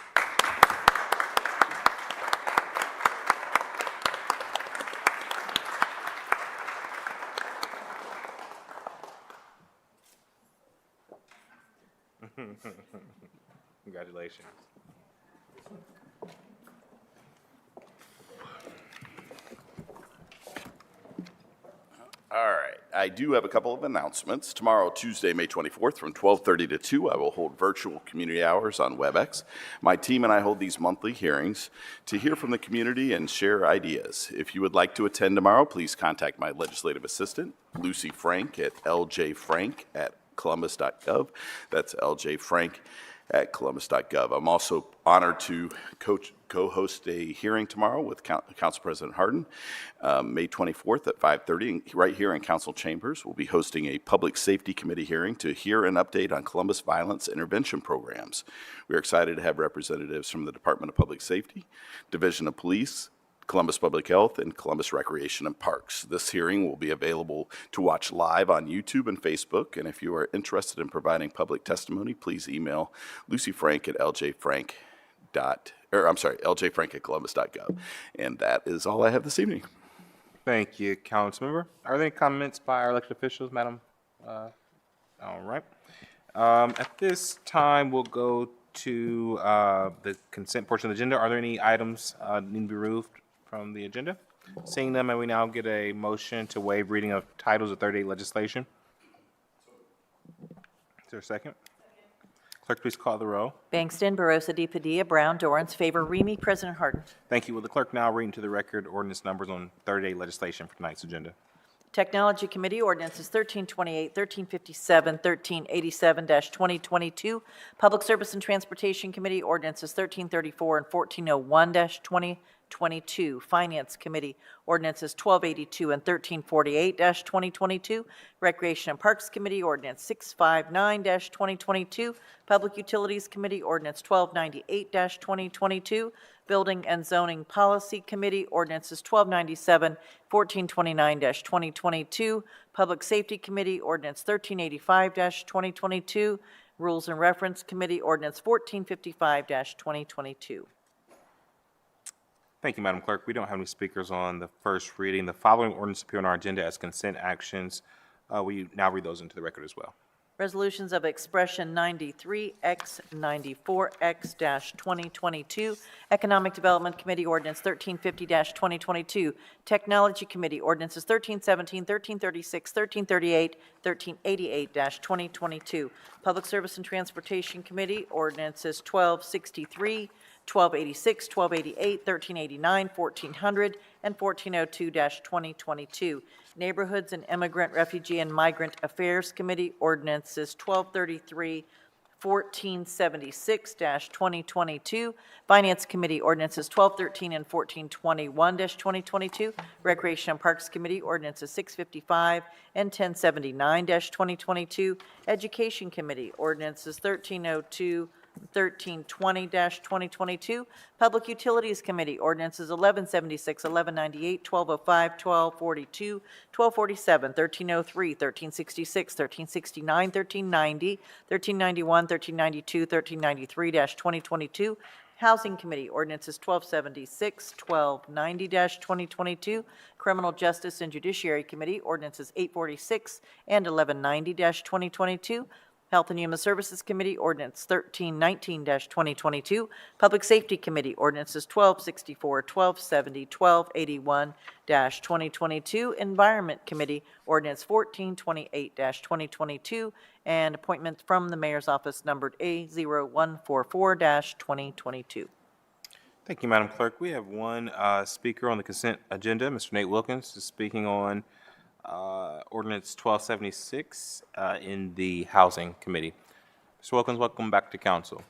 Congratulations. All right, I do have a couple of announcements. Tomorrow, Tuesday, May 24th, from 12:30 to 2, I will hold virtual community hours on WebEx. My team and I hold these monthly hearings to hear from the community and share ideas. If you would like to attend tomorrow, please contact my legislative assistant, Lucy Frank, at ljfrank@columbus.gov. That's ljfrank@columbus.gov. I'm also honored to co-host a hearing tomorrow with Council President Harden, May 24th at 5:30, right here in Council Chambers. We'll be hosting a Public Safety Committee hearing to hear an update on Columbus violence intervention programs. We're excited to have representatives from the Department of Public Safety, Division of Police, Columbus Public Health, and Columbus Recreation and Parks. This hearing will be available to watch live on YouTube and Facebook, and if you are interested in providing public testimony, please email Lucy Frank at ljfrank@columbus.gov. And that is all I have this evening. Thank you, Councilmember. Are there any comments by our elected officials, Madam? All right. At this time, we'll go to the consent portion of the agenda. Are there any items that need to be removed from the agenda? Seeing them, may we now get a motion to waive reading of titles of third-day legislation? Is there a second? Clerk, please call the row. Bangston, Barosa de Padilla, Brown, Dorrance, favor, Remy, President Harden. Thank you. Will the clerk now read into the record ordinance numbers on third-day legislation for tonight's agenda? Technology Committee ordinances 1328, 1357, 1387-2022. Public Service and Transportation Committee ordinances 1334 and 1401-2022. Finance Committee ordinances 1282 and 1348-2022. Recreation and Parks Committee ordinance 659-2022. Public Utilities Committee ordinance 1298-2022. Building and Zoning Policy Committee ordinances 1297, 1429-2022. Public Safety Committee ordinance 1385-2022. Rules and Reference Committee ordinance 1455-2022. Thank you, Madam Clerk. We don't have any speakers on the first reading. The following ordinance appear on our agenda as consent actions. Will you now read those into the record as well? Resolutions of Expression 93X, 94X-2022, Economic Development Committee Ordinance 1350-2022, Technology Committee Ordinances 1317, 1336, 1338, 1388-2022, Public Service and Transportation Committee Ordinances 1263, 1286, 1288, 1389, 1400, and 1402-2022. Neighborhoods and Immigrant, Refugee, and Migrant Affairs Committee Ordinances 1233, 1476-2022. Finance Committee Ordinances 1213 and 1421-2022. Recreation and Parks Committee Ordinances 655 and 1079-2022. Education Committee Ordinances 1302, 1320-2022. Public Utilities Committee Ordinances 1176, 1198, 1205, 1242, 1247, 1303, 1366, 1369, 1390, 1391, 1392, 1393-2022. Housing Committee Ordinances 1276, 1290-2022. Criminal Justice and Judiciary Committee Ordinances 846 and 1190-2022. Health and Human Services Committee Ordinance 1319-2022. Public Safety Committee Ordinances 1264, 1270, 1281-2022. Environment Committee Ordinance 1428-2022. And appointment from the Mayor's Office numbered A0144-2022. Thank you, Madam Clerk. We have one speaker on the consent agenda. Mr. Nate Wilkins is speaking on Ordinance 1276 in the Housing Committee. Mr. Wilkins, welcome back to Council.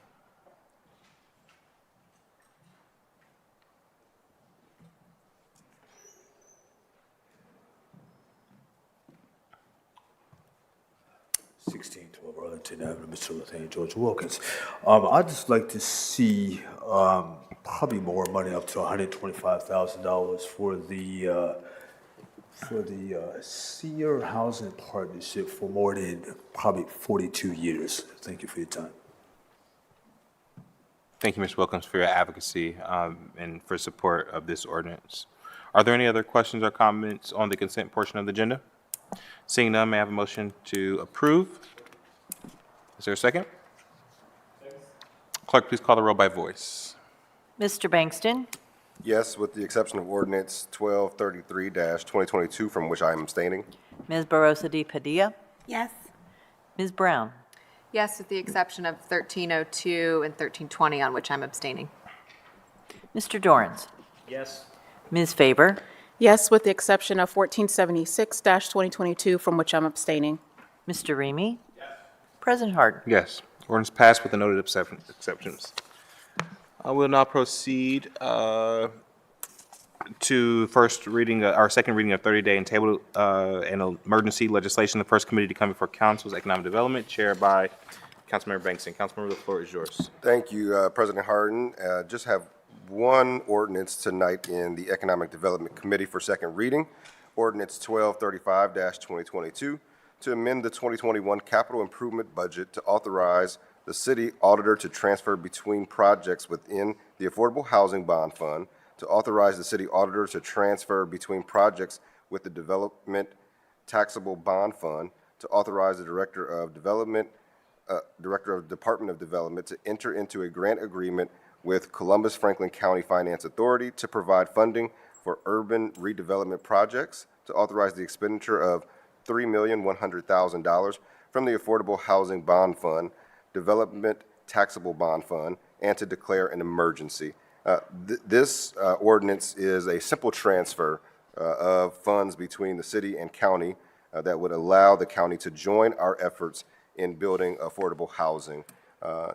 Arlington Avenue, Mr. Lieutenant George Wilkins. I'd just like to see probably more money, up to $125,000 for the Senior Housing Partnership for more than probably 42 years. Thank you for your time. Thank you, Mr. Wilkins, for your advocacy and for support of this ordinance. Are there any other questions or comments on the consent portion of the agenda? Seeing none, may I have a motion to approve? Is there a second? Clerk, please call the roll by voice. Mr. Bankston? Yes, with the exception of Ordinance 1233-2022, from which I am abstaining. Ms. Barosa de Padilla? Yes. Ms. Brown? Yes, with the exception of 1302 and 1320, on which I'm abstaining. Mr. Dorans? Yes. Ms. Faber? Yes, with the exception of 1476-2022, from which I'm abstaining. Mr. Remy? Yes. President Harden? Yes. Ordinance passed with the noted exceptions. I will now proceed to first reading, our second reading of 30-day and table and emergency legislation. The first committee to come before council is Economic Development, chaired by Councilmember Bankston. Councilmember, the floor is yours. Thank you, President Harden. Just have one ordinance tonight in the Economic Development Committee for second reading. Ordinance 1235-2022 to amend the 2021 capital improvement budget to authorize the city auditor to transfer between projects within the Affordable Housing Bond Fund, to authorize the city auditor to transfer between projects with the Development Taxable Bond Fund, to authorize the Director of Department of Development to enter into a grant agreement with Columbus Franklin County Finance Authority to provide funding for urban redevelopment projects, to authorize the expenditure of $3,100,000 from the Affordable Housing Bond Fund, Development Taxable Bond Fund, and to declare an emergency. This ordinance is a simple transfer of funds between the city and county that would allow the county to join our efforts in building affordable housing.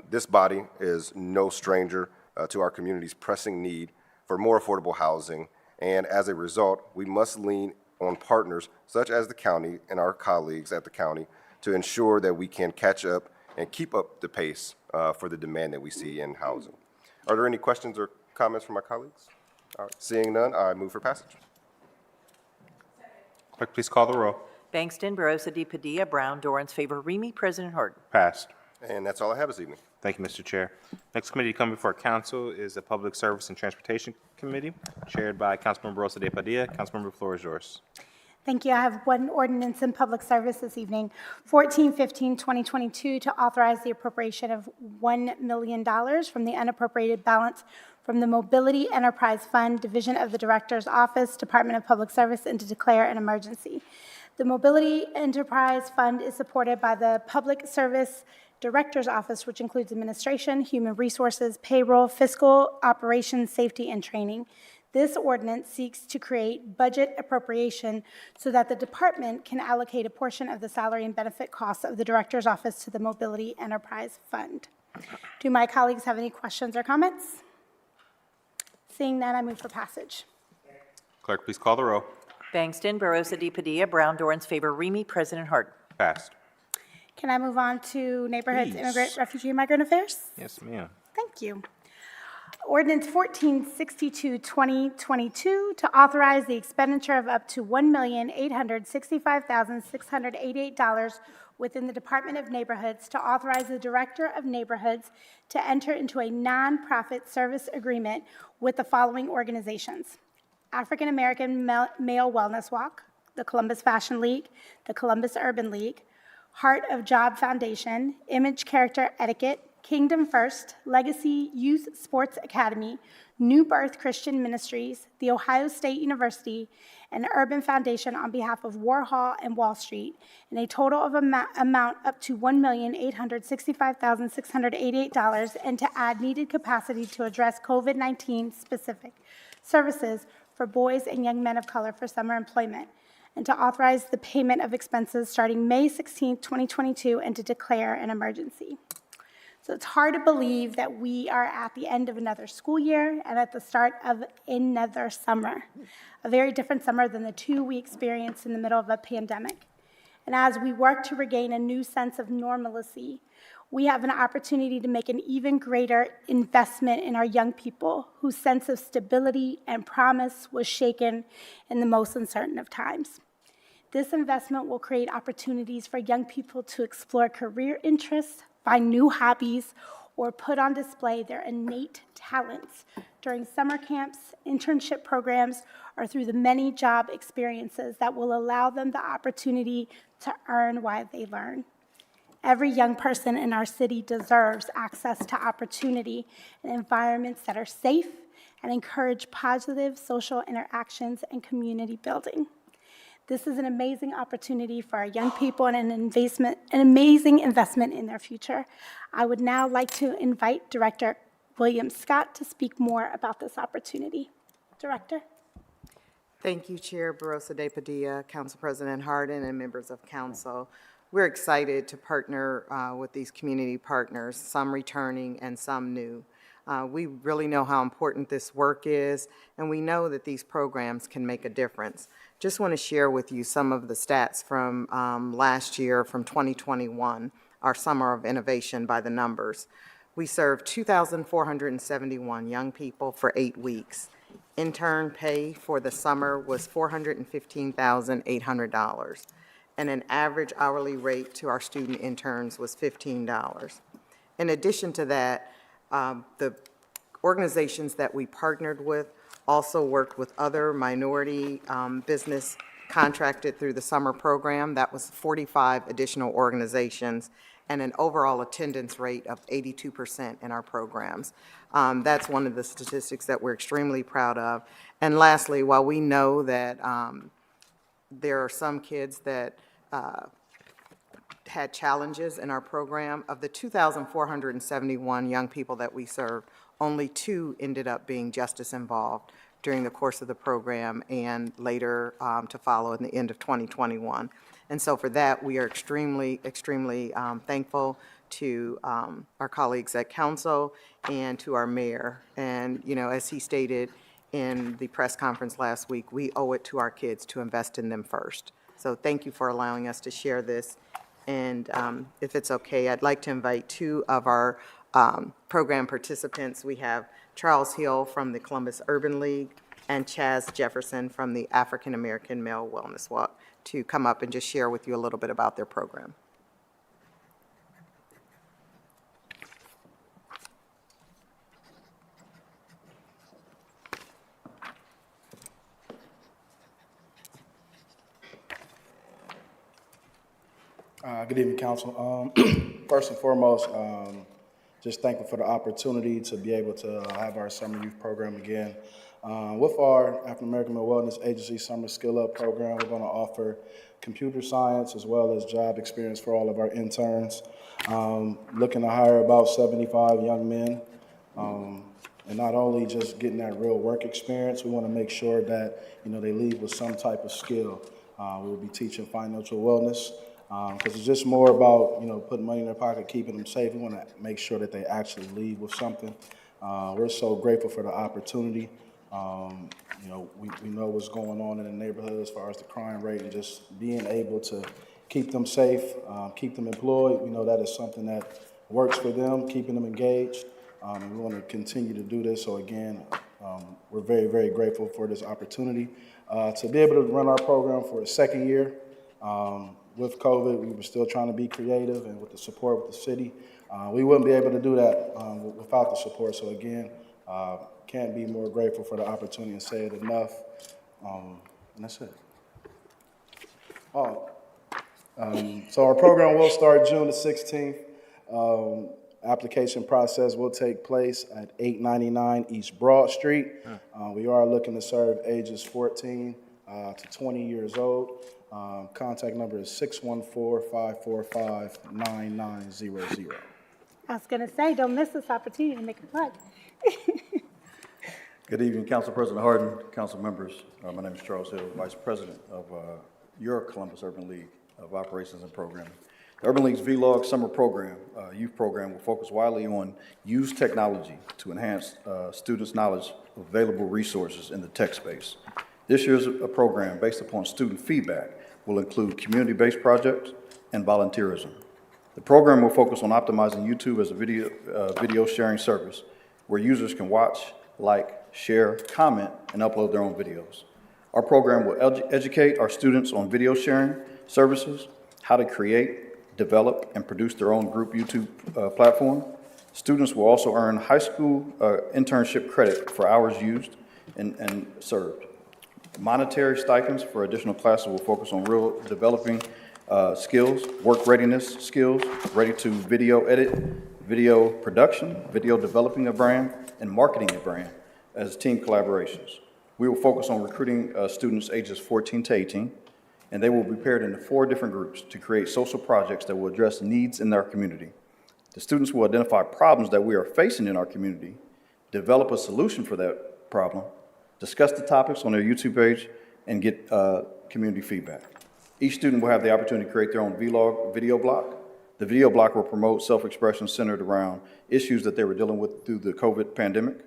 This body is no stranger to our community's pressing need for more affordable housing, and as a result, we must lean on partners such as the county and our colleagues at the county to ensure that we can catch up and keep up the pace for the demand that we see in housing. Are there any questions or comments from my colleagues? All right, seeing none, I move for passage. Clerk, please call the roll. Bankston, Barosa de Padilla, Brown, Dorans, Favor, Remy, President Harden. Passed. And that's all I have this evening. Thank you, Mr. Chair. Next committee to come before council is the Public Service and Transportation Committee, chaired by Councilmember Barosa de Padilla. Councilmember, the floor is yours. Thank you. I have one ordinance in public service this evening, 1415-2022, to authorize the appropriation of $1 million from the unappropriated balance from the Mobility Enterprise Fund, Division of the Director's Office, Department of Public Service, and to declare an emergency. The Mobility Enterprise Fund is supported by the Public Service Director's Office, which includes administration, human resources, payroll, fiscal, operations, safety, and training. This ordinance seeks to create budget appropriation so that the department can allocate a portion of the salary and benefit costs of the Director's Office to the Mobility Enterprise Fund. Do my colleagues have any questions or comments? Seeing none, I move for passage. Clerk, please call the row. Bangston, Barosa de Padilla, Brown, Dorans, favor, Remy, President Harden. Passed. Can I move on to Neighborhoods, Please. Immigrant, Refugee, and Migrant Affairs? Yes, ma'am. Thank you. Ordinance 1462-2022 to authorize the expenditure of up to $1,865,688 within the Department of Neighborhoods to authorize the Director of Neighborhoods to enter into a nonprofit service agreement with the following organizations: African American Male Wellness Walk, the Columbus Fashion League, the Columbus Urban League, Heart of Job Foundation, Image Character Etiquette, Kingdom First, Legacy Youth Sports Academy, New Birth Christian Ministries, The Ohio State University, and Urban Foundation on behalf of Warhol and Wall Street, in a total of amount up to $1,865,688, and to add needed capacity to address COVID-19 specific services for boys and young men of color for summer employment, and to authorize the payment of expenses starting May 16, 2022, and to declare an emergency. So it's hard to believe that we are at the end of another school year and at the start of another summer, a very different summer than the two we experienced in the middle of a pandemic. And as we work to regain a new sense of normalcy, we have an opportunity to make an even greater investment in our young people whose sense of stability and promise was shaken in the most uncertain of times. This investment will create opportunities for young people to explore career interests, find new hobbies, or put on display their innate talents during summer camps, internship programs, or through the many job experiences that will allow them the opportunity to earn while they learn. Every young person in our city deserves access to opportunity and environments that are safe and encourage positive social interactions and community building. This is an amazing opportunity for our young people and an amazing investment in their future. I would now like to invite Director William Scott to speak more about this opportunity. Director. Thank you, Chair Barosa de Padilla, Council President Harden, and members of Council. We're excited to partner with these community partners, some returning and some new. We really know how important this work is, and we know that these programs can make a difference. Just want to share with you some of the stats from last year, from 2021, our Summer of Innovation by the numbers. We served 2,471 young people for 8 weeks. Intern pay for the summer was $415,800, and an average hourly rate to our student interns was $15. In addition to that, the organizations that we partnered with also worked with other minority business contracted through the summer program. That was 45 additional organizations and an overall attendance rate of 82% in our programs. That's one of the statistics that we're extremely proud of. And lastly, while we know that there are some kids that had challenges in our program, of the 2,471 young people that we served, only 2 ended up being justice involved during the course of the program and later to follow in the end of 2021. And so for that, we are extremely thankful to our colleagues at Council and to our mayor. And, you know, as he stated in the press conference last week, we owe it to our kids to invest in them first. So thank you for allowing us to share this. And if it's okay, I'd like to invite 2 of our program participants. We have Charles Hill from the Columbus Urban League and Chaz Jefferson from the African American Male Wellness Walk to come up and just share with you a little bit about their program. Good evening, Council. First and foremost, just thankful for the opportunity to be able to have our summer youth program again. With our African American Wellness Agency Summer Skill Up program, we're going to offer computer science as well as job experience for all of our interns. Looking to hire about 75 young men. And not only just getting that real work experience, we want to make sure that, they leave with some type of skill. We'll be teaching financial wellness because it's just more about, putting money in their pocket, keeping them safe. We want to make sure that they actually leave with something. We're so grateful for the opportunity. We know what's going on in the neighborhood as far as the crime rate, and just being able to keep them safe, keep them employed. We know that is something that works for them, keeping them engaged. And we want to continue to do this. So again, we're very, very grateful for this opportunity to be able to run our program for a second year. With COVID, we were still trying to be creative, and with the support with the city, we wouldn't be able to do that without the support. So again, can't be more grateful for the opportunity and say it enough. And that's it. So our program will start June the 16th. Application process will take place at 899 East Broad Street. We are looking to serve ages 14 to 20 years old. Contact number is 614-545-9900. I was going to say, don't miss this opportunity to make a plug. Good evening, Council President Harden, council members. My name is Charles Hill, Vice President of your Columbus Urban League of Operations and Programming. The Urban League's VLOG summer program, youth program, will focus widely on used technology to enhance students' knowledge of available resources in the tech space. This year's program, based upon student feedback, will include community-based projects and volunteerism. The program will focus on optimizing YouTube as a video sharing service where users can watch, like, share, comment, and upload their own videos. Our program will educate our students on video sharing services, how to create, develop, and produce their own group YouTube platform. Students will also earn high school internship credit for hours used and served. Monetary stipends for additional classes will focus on real developing skills, work readiness skills, ready to video edit, video production, video developing a brand, and marketing a brand as team collaborations. We will focus on recruiting students ages 14 to 18, and they will be paired into 4 different groups to create social projects that will address needs in our community. The students will identify problems that we are facing in our community, develop a solution for that problem, discuss the topics on their YouTube page, and get community feedback. Each student will have the opportunity to create their own vlog video block. The video block will promote self-expression centered around issues that they were dealing with through the COVID pandemic,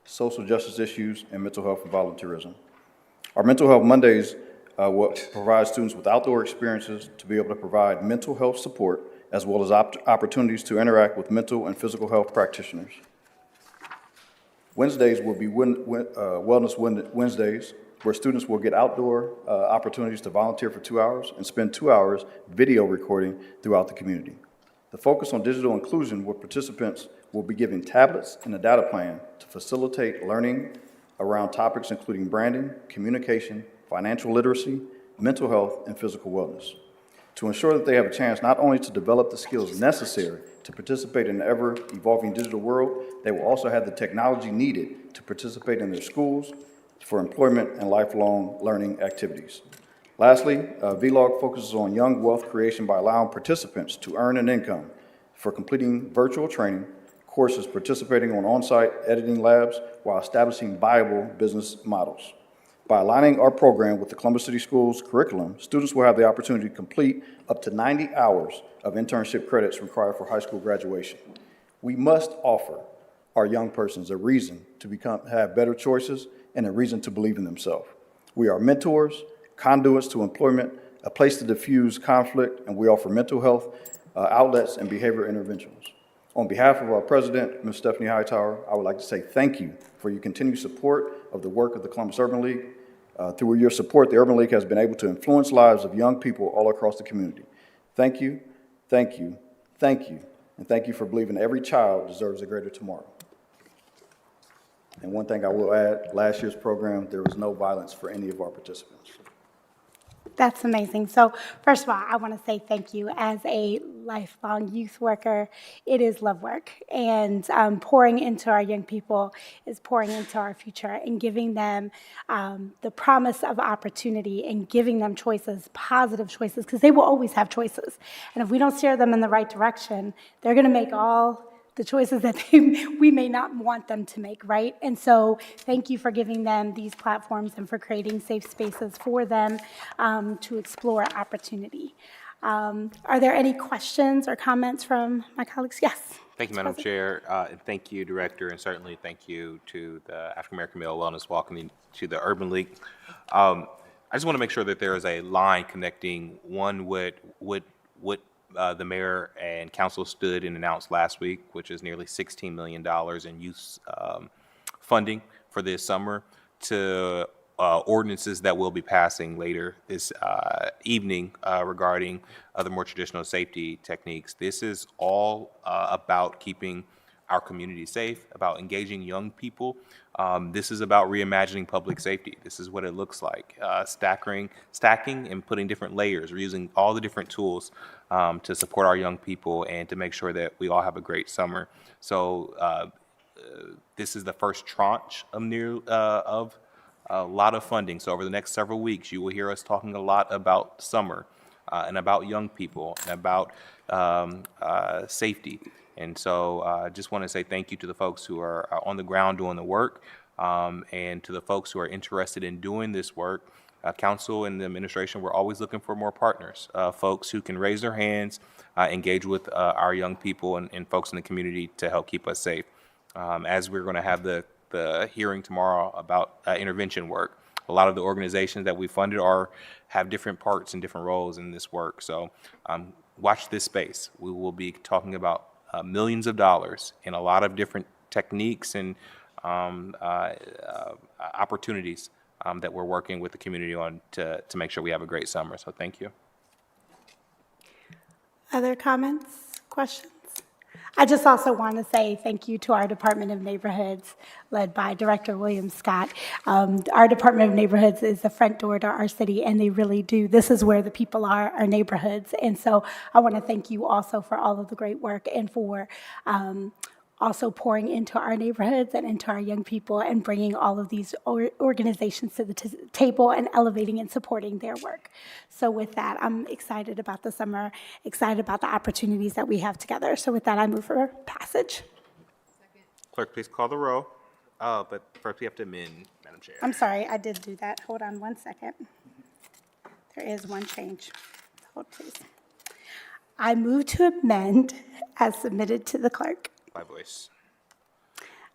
social justice issues, and mental health and volunteerism. Our Mental Health Mondays will provide students with outdoor experiences to be able to provide mental health support, as well as opportunities to interact with mental and physical health practitioners. Wednesdays will be Wellness Wednesdays, where students will get outdoor opportunities to volunteer for 2 hours and spend 2 hours video recording throughout the community. The focus on digital inclusion, where participants will be given tablets and a data plan to facilitate learning around topics including branding, communication, financial literacy, mental health, and physical wellness. To ensure that they have a chance not only to develop the skills necessary to participate in the ever-evolving digital world, they will also have the technology needed to participate in their schools for employment and lifelong learning activities. Lastly, VLOG focuses on young wealth creation by allowing participants to earn an income for completing virtual training, courses, participating on-site editing labs, while establishing viable business models. By aligning our program with the Columbus City Schools curriculum, students will have the opportunity to complete up to 90 hours of internship credits required for high school graduation. We must offer our young persons a reason to have better choices and a reason to believe in themselves. We are mentors, conduits to employment, a place to diffuse conflict, and we offer mental health outlets and behavior interventions. On behalf of our president, Ms. Stephanie Hightower, I would like to say thank you for your continued support of the work of the Columbus Urban League. Through your support, the Urban League has been able to influence lives of young people all across the community. Thank you, thank you, thank you, and thank you for believing every child deserves a greater tomorrow. And one thing I will add, last year's program, there was no violence for any of our participants. That's amazing. So first of all, I want to say thank you. As a lifelong youth worker, it is love work. And pouring into our young people is pouring into our future and giving them the promise of opportunity and giving them choices, positive choices, because they will always have choices. And if we don't steer them in the right direction, they're going to make all the choices that we may not want them to make, right? And so thank you for giving them these platforms and for creating safe spaces for them to explore opportunity. Are there any questions or comments from my colleagues? Yes. Thank you, Madam Chair, and thank you, Director, and certainly thank you to the African American Male Wellness Walk and to the Urban League. I just want to make sure that there is a line connecting one what the mayor and council stood and announced last week, which is nearly $16 million in youth funding for this summer, to ordinances that we'll be passing later this evening regarding other more traditional safety techniques. This is all about keeping our community safe, about engaging young people. This is about reimagining public safety. This is what it looks like, stacking and putting different layers. We're using all the different tools to support our young people and to make sure that we all have a great summer. So this is the first tranche of a lot of funding. So over the next several weeks, you will hear us talking a lot about summer and about young people and about safety. And so I just want to say thank you to the folks who are on the ground doing the work and to the folks who are interested in doing this work. Council and the administration, we're always looking for more partners, folks who can raise their hands, engage with our young people and folks in the community to help keep us safe. As we're going to have the hearing tomorrow about intervention work, a lot of the organizations that we funded have different parts and different roles in this work. So watch this space. We will be talking about millions of dollars in a lot of different techniques and opportunities that we're working with the community on to make sure we have a great summer. So thank you. Other comments, questions? I just also want to say thank you to our Department of Neighborhoods, led by Director William Scott. Our Department of Neighborhoods is the front door to our city, and they really do. This is where the people are, our neighborhoods. And so I want to thank you also for all of the great work and for also pouring into our neighborhoods and into our young people and bringing all of these organizations to the table and elevating and supporting their work. So with that, I'm excited about the summer, excited about the opportunities that we have together. So with that, I move for passage. Clerk, please call the row. But first we have to amend, Madam Chair. I'm sorry, I did do that. Hold on one second. There is one change. Hold, please. I move to amend as submitted to the clerk. By voice.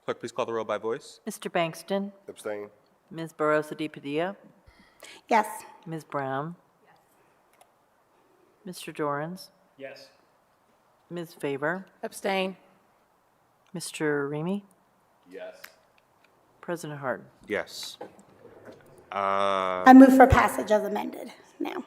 Clerk, please call the roll by voice. Mr. Bankston? Abstain. Ms. Barosa de Padilla? Yes. Ms. Brown? Mr. Dorans? Yes. Ms. Faber? Abstain. Mr. Remy? Yes. President Harden? Yes. I move for passage as amended now.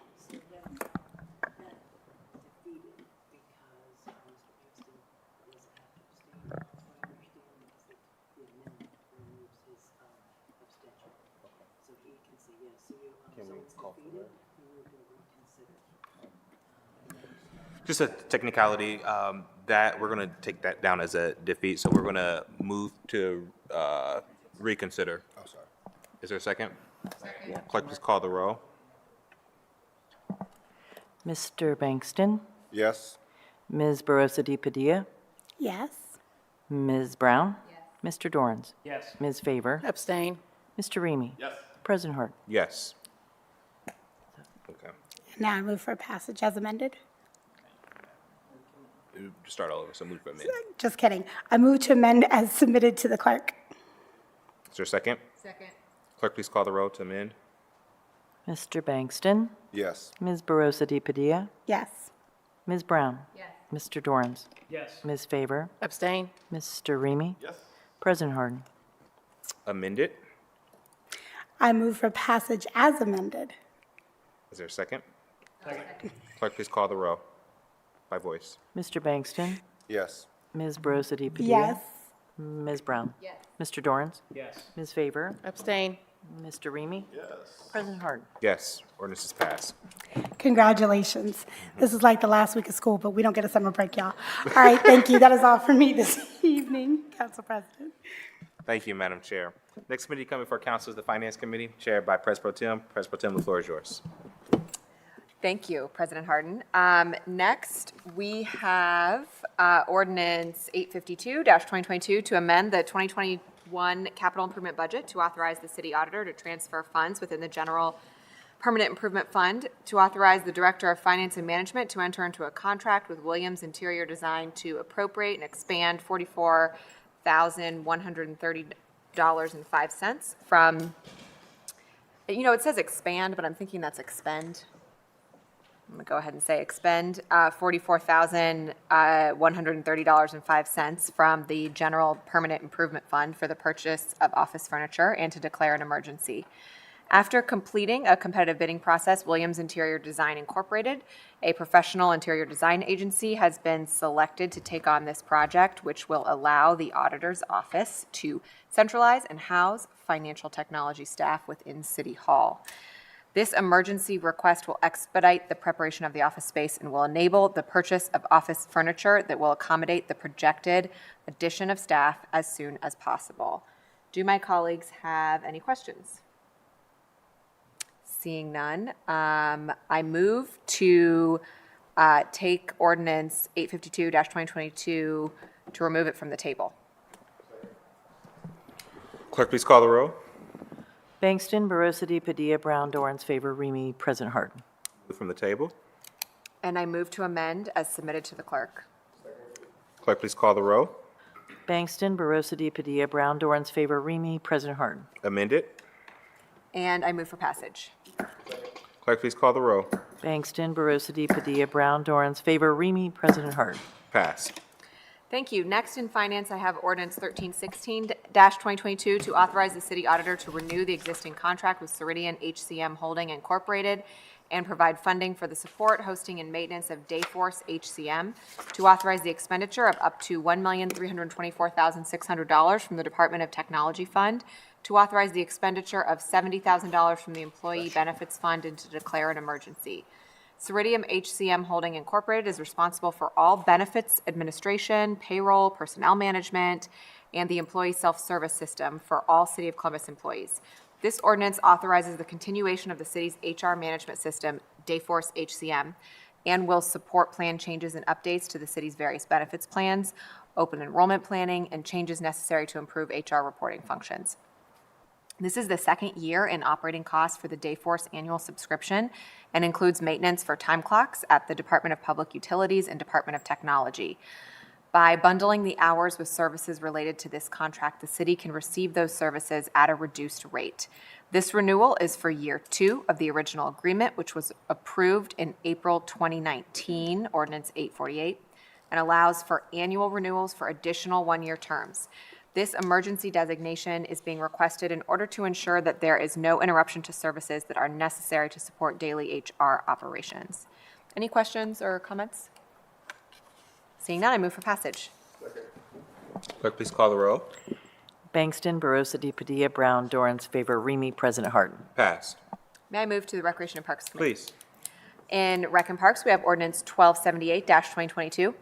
Just a technicality, that we're going to take that down as a defeat, so we're going to move to reconsider. Oh, sorry. Is there a second? Second. Clerk, please call the roll. Mr. Bankston? Yes. Ms. Barosa de Padilla? Yes. Ms. Brown? Yes. Mr. Dorans? Yes. Ms. Faber? Abstain. Mr. Remy? Yes. President Harden? Yes. Okay. Now I move for passage as amended. Just start all over, so move for amend. Just kidding. I move to amend as submitted to the clerk. Is there a second? Second. Clerk, please call the roll to amend. Mr. Bankston? Yes. Ms. Barosa de Padilla? Yes. Ms. Brown? Yes. Mr. Dorans? Yes. Ms. Faber? Abstain. Mr. Remy? Yes. President Harden? Amended. I move for passage as amended. Is there a second? Second. Clerk, please call the roll by voice. Mr. Bankston? Yes. Ms. Barosa de Padilla? Yes. Ms. Brown? Yes. Mr. Dorans? Yes. Ms. Faber? Abstain. Mr. Remy? Yes. President Harden? Yes, ordinance is passed. Congratulations. This is like the last week of school, but we don't get a summer break, y'all. All right, thank you. That is all for me this evening, Council President. Thank you, Madam Chair. Next committee coming before council is the Finance Committee, chaired by Pres Pro Tem. Pres Pro Tem, the floor is yours. Thank you, President Harden. Next, we have Ordinance 852-2022 to amend the 2021 capital improvement budget to authorize the city auditor to transfer funds within the general permanent improvement fund, to authorize the Director of Finance and Management to enter into a contract with Williams Interior Design to appropriate and expand $44,130.05 from, it says expand, but I'm thinking that's expend. I'm going to go ahead and say expend $44,130.05 from the General Permanent Improvement Fund for the purchase of office furniture and to declare an emergency. After completing a competitive bidding process, Williams Interior Design Incorporated, a professional interior design agency, has been selected to take on this project, which will allow the auditor's office to centralize and house financial technology staff within City Hall. This emergency request will expedite the preparation of the office space and will enable the purchase of office furniture that will accommodate the projected addition of staff as soon as possible. Do my colleagues have any questions? Seeing none, I move to take Ordinance 852-2022 to remove it from the table. Clerk, please call the row. Bangston, Barosa Padilla, Brown, Dorans, Favor, Remy, President Harden. From the table. And I move to amend as submitted to the clerk. Clerk, please call the row. Bangston, Barosa Padilla, Brown, Dorans, Favor, Remy, President Harden. Amended. And I move for passage. Clerk, please call the row. Bangston, Barosa Padilla, Brown, Dorans, Favor, Remy, President Harden. Passed. Thank you. Next in finance, I have Ordinance 1316-2022 to authorize the city auditor to renew the existing contract with Ceridian HCM Holding Incorporated and provide funding for the support, hosting, and maintenance of Dayforce HCM, to authorize the expenditure of up to $1,324,600 from the Department of Technology Fund, to authorize the expenditure of $70,000 from the Employee Benefits Fund, and to declare an emergency. Ceridian HCM Holding Incorporated is responsible for all benefits administration, payroll, personnel management, and the employee self-service system for all City of Columbus employees. This ordinance authorizes the continuation of the city's HR management system, Dayforce HCM, and will support plan changes and updates to the city's various benefits plans, open enrollment planning, and changes necessary to improve HR reporting functions. This is the second year in operating costs for the Dayforce annual subscription and includes maintenance for time clocks at the Department of Public Utilities and Department of Technology. By bundling the hours with services related to this contract, the city can receive those services at a reduced rate. This renewal is for year 2 of the original agreement, which was approved in April 2019, Ordinance 848, and allows for annual renewals for additional one-year terms. This emergency designation is being requested in order to ensure that there is no interruption to services that are necessary to support daily HR operations. Any questions or comments? Seeing none, I move for passage. Clerk, please call the row. Bangston, Barosa Padilla, Brown, Dorans, Favor, Remy, President Harden. Passed. May I move to the Recreation and Parks Committee? Please. In Rec and Parks, we have Ordinance 1278-2022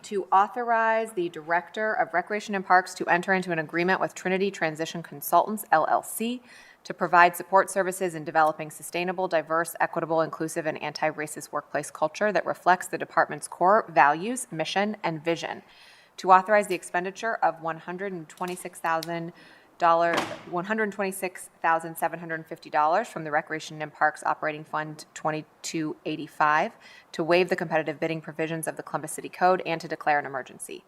to authorize the Director of Recreation and Parks to enter into an agreement with Trinity Transition Consultants, LLC, to provide support services in developing sustainable, diverse, equitable, inclusive, and anti-racist workplace culture that reflects the department's core values, mission, and vision. To authorize the expenditure of $126,750 from the Recreation and Parks Operating Fund 2285 to waive the competitive bidding provisions of the Columbus City Code and to declare an emergency.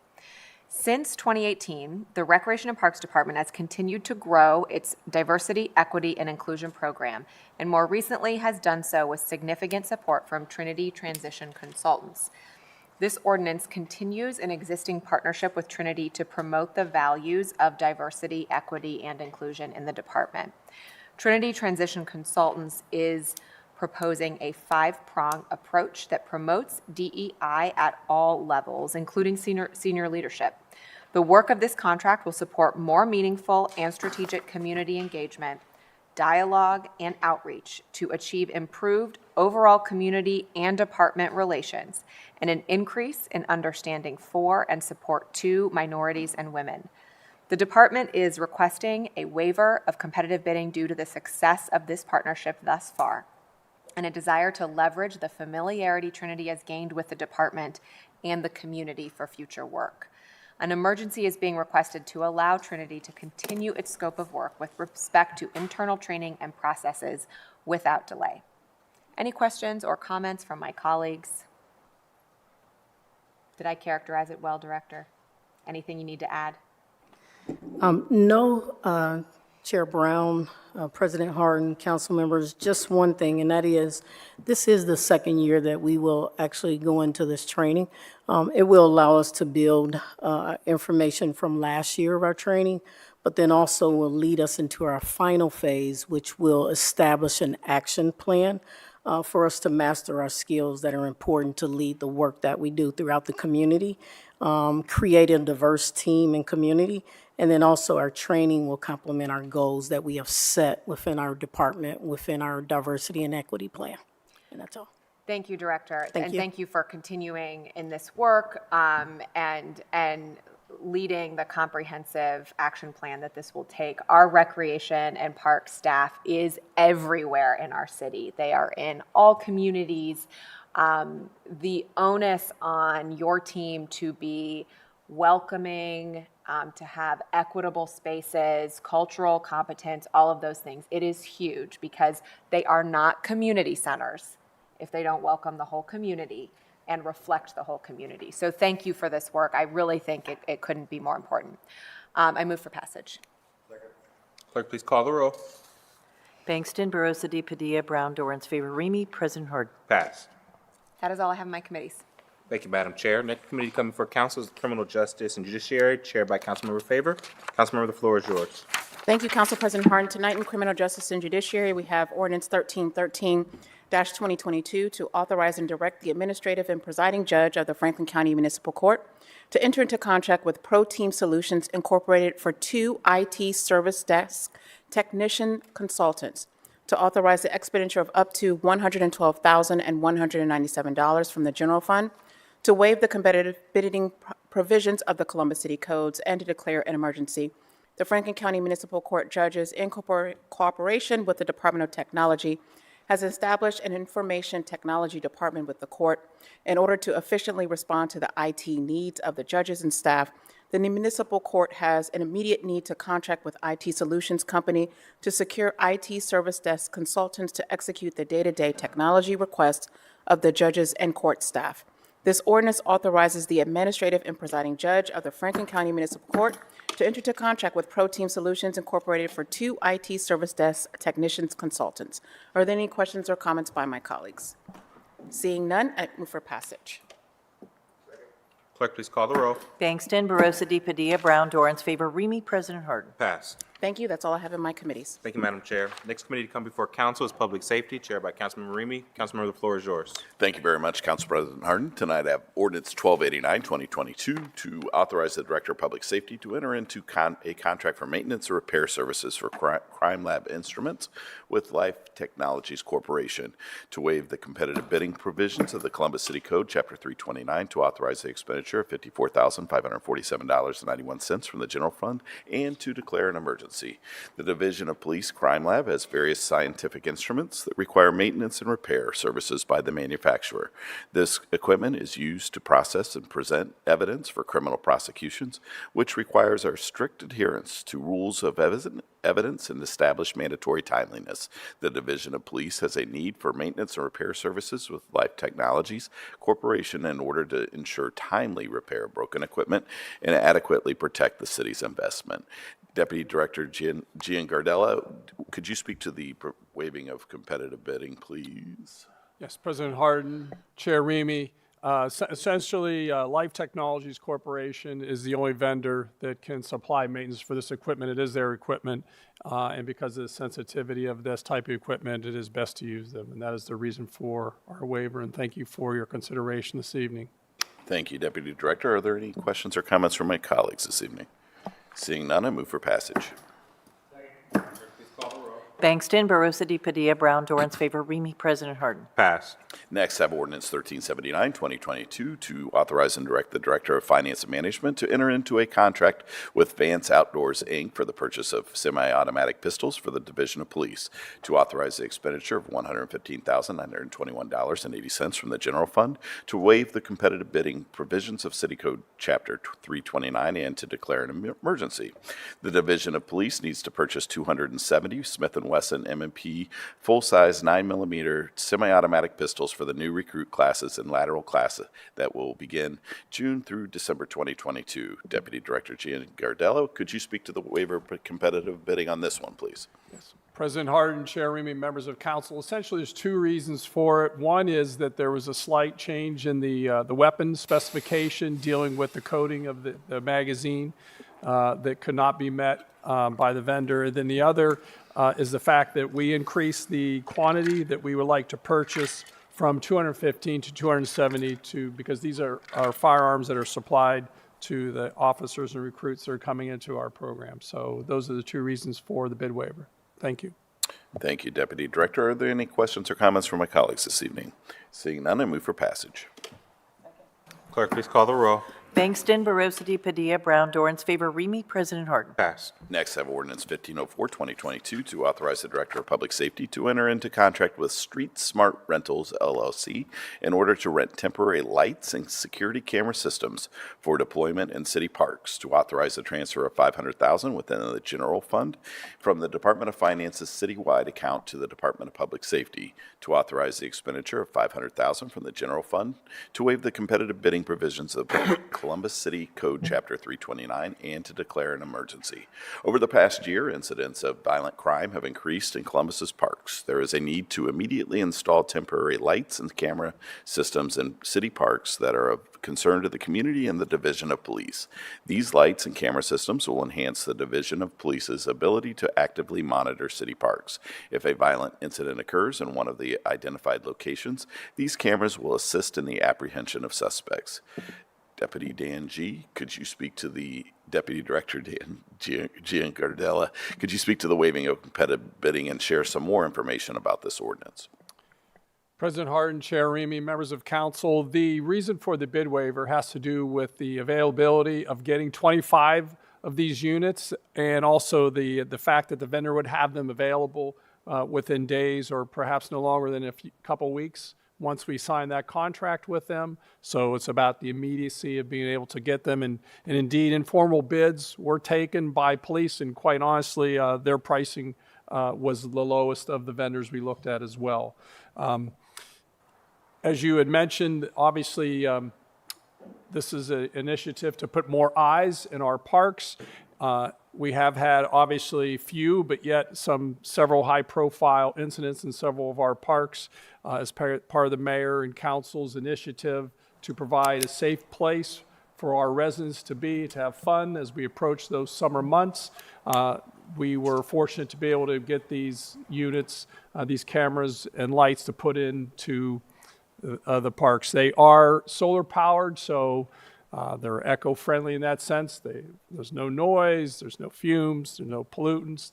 Since 2018, the Recreation and Parks Department has continued to grow its diversity, equity, and inclusion program, and more recently has done so with significant support from Trinity Transition Consultants. This ordinance continues an existing partnership with Trinity to promote the values of diversity, equity, and inclusion in the department. Trinity Transition Consultants is proposing a 5-prong approach that promotes DEI at all levels, including senior leadership. The work of this contract will support more meaningful and strategic community engagement, dialogue, and outreach to achieve improved overall community and department relations and an increase in understanding for and support to minorities and women. The department is requesting a waiver of competitive bidding due to the success of this partnership thus far and a desire to leverage the familiarity Trinity has gained with the department and the community for future work. An emergency is being requested to allow Trinity to continue its scope of work with respect to internal training and processes without delay. Any questions or comments from my colleagues? Did I characterize it well, Director? Anything you need to add? No, Chair Brown, President Harden, council members, just one thing, and that is, this is the second year that we will actually go into this training. It will allow us to build information from last year of our training, but then also will lead us into our final phase, which will establish an action plan for us to master our skills that are important to lead the work that we do throughout the community, create a diverse team and community, and then also our training will complement our goals that we have set within our department, within our diversity and equity plan. And that's all. Thank you, Director. Thank and you. thank you for continuing in this work and leading the comprehensive action plan that this will take. Our recreation and park staff is everywhere in our city. They are in all communities. The onus on your team to be welcoming, to have equitable spaces, cultural competence, all of those things, it is huge because they are not community centers if they don't welcome the whole community and reflect the whole community. So thank you for this work. I really think it couldn't be more important. I move for passage. Clerk, please call the roll. Bangston, Barosa de Padilla, Brown, Dorans, favor, Remy. President Harden. Pass. That is all I have in my committees. Thank you, Madam Chair. Next committee coming before council is Criminal Justice and Judiciary, chaired by Councilmember Favor. Councilmember, the floor is yours. Thank you, Council President Harden. Tonight in Criminal Justice and Judiciary, we have Ordinance 1313-2022 to authorize and direct the administrative and presiding judge of the Franklin County Municipal Court to enter into contract with Pro Team Solutions Incorporated for 2 IT service desk technician consultants to authorize the expenditure of up to $112,197 from the general fund, to waive the competitive bidding provisions of the Columbus City Codes, and to declare an emergency. The Franklin County Municipal Court judges, in cooperation with the Department of Technology, has established an information technology department with the court in order to efficiently respond to the IT needs of the judges and staff. The municipal court has an immediate need to contract with IT Solutions Company to secure IT service desk consultants to execute the day-to-day technology requests of the judges and court staff. This ordinance authorizes the administrative and presiding judge of the Franklin County Municipal Court to enter into contract with Pro Team Solutions Incorporated for 2 IT service desk technicians consultants. Are there any questions or comments by my colleagues? Seeing none, I move for passage. Clerk, please call the roll. Bangston, Barosa de Padilla, Brown, Dorans, favor, Remy. President Harden. Pass. Thank you. That's all I have in my committees. Thank you, Madam Chair. Next committee to come before council is Public Safety, chaired by Councilmember Remy. Councilmember, the floor is yours. Thank you very much, Council President Harden. Tonight I have Ordinance 1289-2022 to authorize the Director of Public Safety to enter into a contract for maintenance or repair services for crime lab instruments with Life Technologies Corporation, to waive the competitive bidding provisions of the Columbus City Code, Chapter 329, to authorize the expenditure of $54,547.91 from the general fund, and to declare an emergency. The Division of Police Crime Lab has various scientific instruments that require maintenance and repair services by the manufacturer. This equipment is used to process and present evidence for criminal prosecutions, which requires our strict adherence to rules of evidence and established mandatory timeliness. The Division of Police has a need for maintenance and repair services with Life Technologies Corporation in order to ensure timely repair of broken equipment and adequately protect the city's investment. Deputy Director Gian Gardella, could you speak to the waiving of competitive bidding, please? Yes, President Harden, Chair Remy. Essentially, Life Technologies Corporation is the only vendor that can supply maintenance for this equipment. It is their equipment, and because of the sensitivity of this type of equipment, it is best to use them, and that is the reason for our waiver, and thank you for your consideration this evening. Thank you, Deputy Director. Are there any questions or comments from my colleagues this evening? Seeing none, I move for passage. Bangston, Barosa de Padilla, Brown, Dorans, favor, Remy, President Harden. Pass. Next, I have Ordinance 1379, 2022, to authorize and direct the Director of Finance and Management to enter into a contract with Variance Outdoors, Inc. for the purchase of semi-automatic pistols for the Division of Police, to authorize the expenditure of $115,921.80 from the General Fund, to waive the competitive bidding provisions of City Code Chapter 329, and to declare an emergency. The Division of Police needs to purchase 270 Smith & Wesson M&P full-size 9mm semi-automatic pistols for the new recruit classes and lateral classes that will begin June through December 2022. Deputy Director Giancardello, could you speak to the waiver of competitive bidding on this one, please? President Harden, Chair Remy, members of council, essentially there's two reasons for it. One is that there was a slight change in the weapon specification dealing with the coding of the magazine that could not be met by the vendor. And then the other is the fact that we increased the quantity that we would like to purchase from 215 to 270 because these are firearms that are supplied to the officers and recruits that are coming into our program. So those are the two reasons for the bid waiver. Thank you. Thank you, Deputy Director. Are there any questions or comments from my colleagues this evening? Seeing none, I move for passage. Clerk, please call the roll. Bangston, Barosa de Padilla, Brown, Dorans, favor, Remy, President Harden. Pass. Next, I have Ordinance 1504, 2022, to authorize the Director of Public Safety to enter into contract with Street Smart Rentals, LLC, in order to rent temporary lights and security camera systems for deployment in city parks, to authorize the transfer of $500,000 within the general fund from the Department of Finance's citywide account to the Department of Public Safety, to authorize the expenditure of $500,000 from the general fund, to waive the competitive bidding provisions of Columbus City Code Chapter 329, and to declare an emergency. Over the past year, incidents of violent crime have increased in Columbus's parks. There is a need to immediately install temporary lights and camera systems in city parks that are of concern to the community and the Division of Police. These lights and camera systems will enhance the Division of Police's ability to actively monitor city parks. If a violent incident occurs in one of the identified locations, these cameras will assist in the apprehension of suspects. Deputy Dan G., could you speak to the Deputy Director Dan Giancardello, could you speak to the waiving of competitive bidding and share some more information about this ordinance? President Harden, Chair Remy, members of council, the reason for the bid waiver has to do with the availability of getting 25 of these units and also the fact that the vendor would have them available within days or perhaps no longer than a couple weeks once we sign that contract with them. So it's about the immediacy of being able to get them. And indeed, informal bids were taken by police, and quite honestly, their pricing was the lowest of the vendors we looked at as well. As you had mentioned, obviously, this is an initiative to put more eyes in our parks. We have had obviously few, but yet several high-profile incidents in several of our parks as part of the mayor and council's initiative to provide a safe place for our residents to have fun as we approach those summer months. We were fortunate to be able to get these units, these cameras and lights to put into the parks. They are solar powered, so they're eco-friendly in that sense. There's no noise, there's no fumes, there's no pollutants.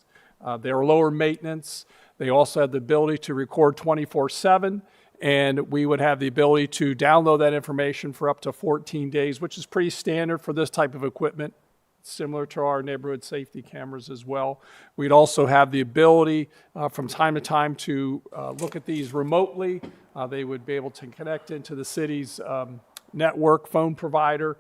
They're lower maintenance. They also have the ability to record 24/7, and we would have the ability to download that information for up to 14 days, which is pretty standard for this type of equipment, similar to our neighborhood safety cameras as well. We'd also have the ability from time to time to look at these remotely. They would be able to connect into the city's network phone provider.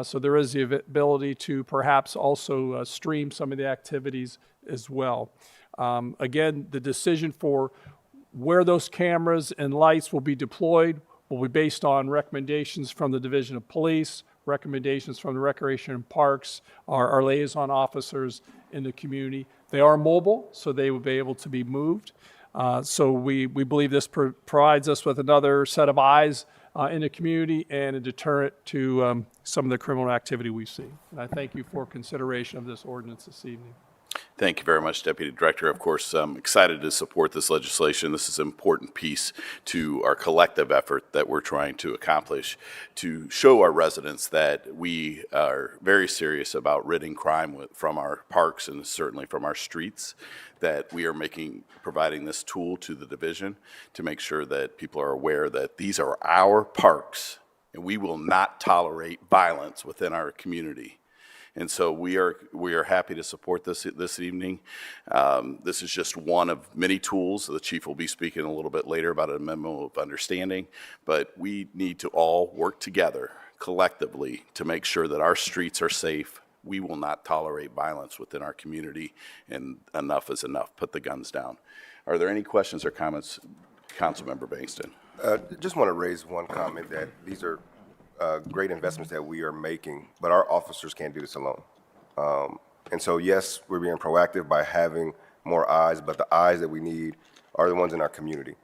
So there is the ability to perhaps also stream some of the activities as well. Again, the decision for where those cameras and lights will be deployed will be based on recommendations from the Division of Police, recommendations from the Recreation and Parks, our liaison officers in the community. They are mobile, so they will be able to be moved. So we believe this provides us with another set of eyes in the community and a deterrent to some of the criminal activity we see. And I thank you for consideration of this ordinance this evening. Thank you very much, Deputy Director. Of course, I'm excited to support this legislation. This is an important piece to our collective effort that we're trying to accomplish to show our residents that we are very serious about ridding crime from our parks and certainly from our streets, that we are providing this tool to the division to make sure that people are aware that these are our parks and we will not tolerate violence within our community. And so we are happy to support this evening. This is just one of many tools. The chief will be speaking a little bit later about a memo of understanding, but we need to all work together collectively to make sure that our streets are safe. We will not tolerate violence within our community, and enough is enough. Put the guns down. Are there any questions or comments, Councilmember Bangston? Just want to raise one comment that these are great investments that we are making, but our officers can't do this alone. And so, yes, we're being proactive by having more eyes, but the eyes that we need are the ones in our community.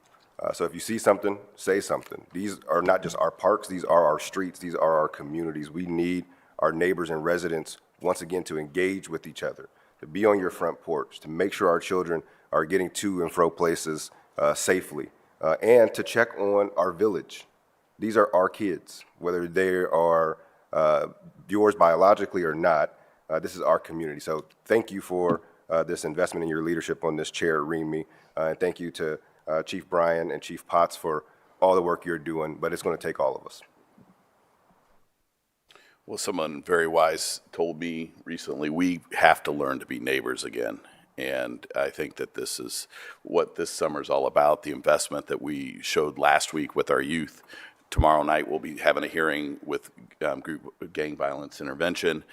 So if you see something, say something. These are not just our parks, these are our streets, these are our communities. We need our neighbors and residents, once again, to engage with each other, to be on your front porch, to make sure our children are getting to and fro places safely, and to check on our village. These are our kids, whether they are yours biologically or not. This is our community. So thank you for this investment in your leadership on this, Chair Remy. And thank you to Chief Bryan and Chief Potts for all the work you're doing, but it's going to take all of us. Well, someone very wise told me recently, we have to learn to be neighbors again. And I think that this is what this summer is all about, the investment that we showed last week with our youth. Tomorrow night, we'll be having a hearing with group gang violence intervention.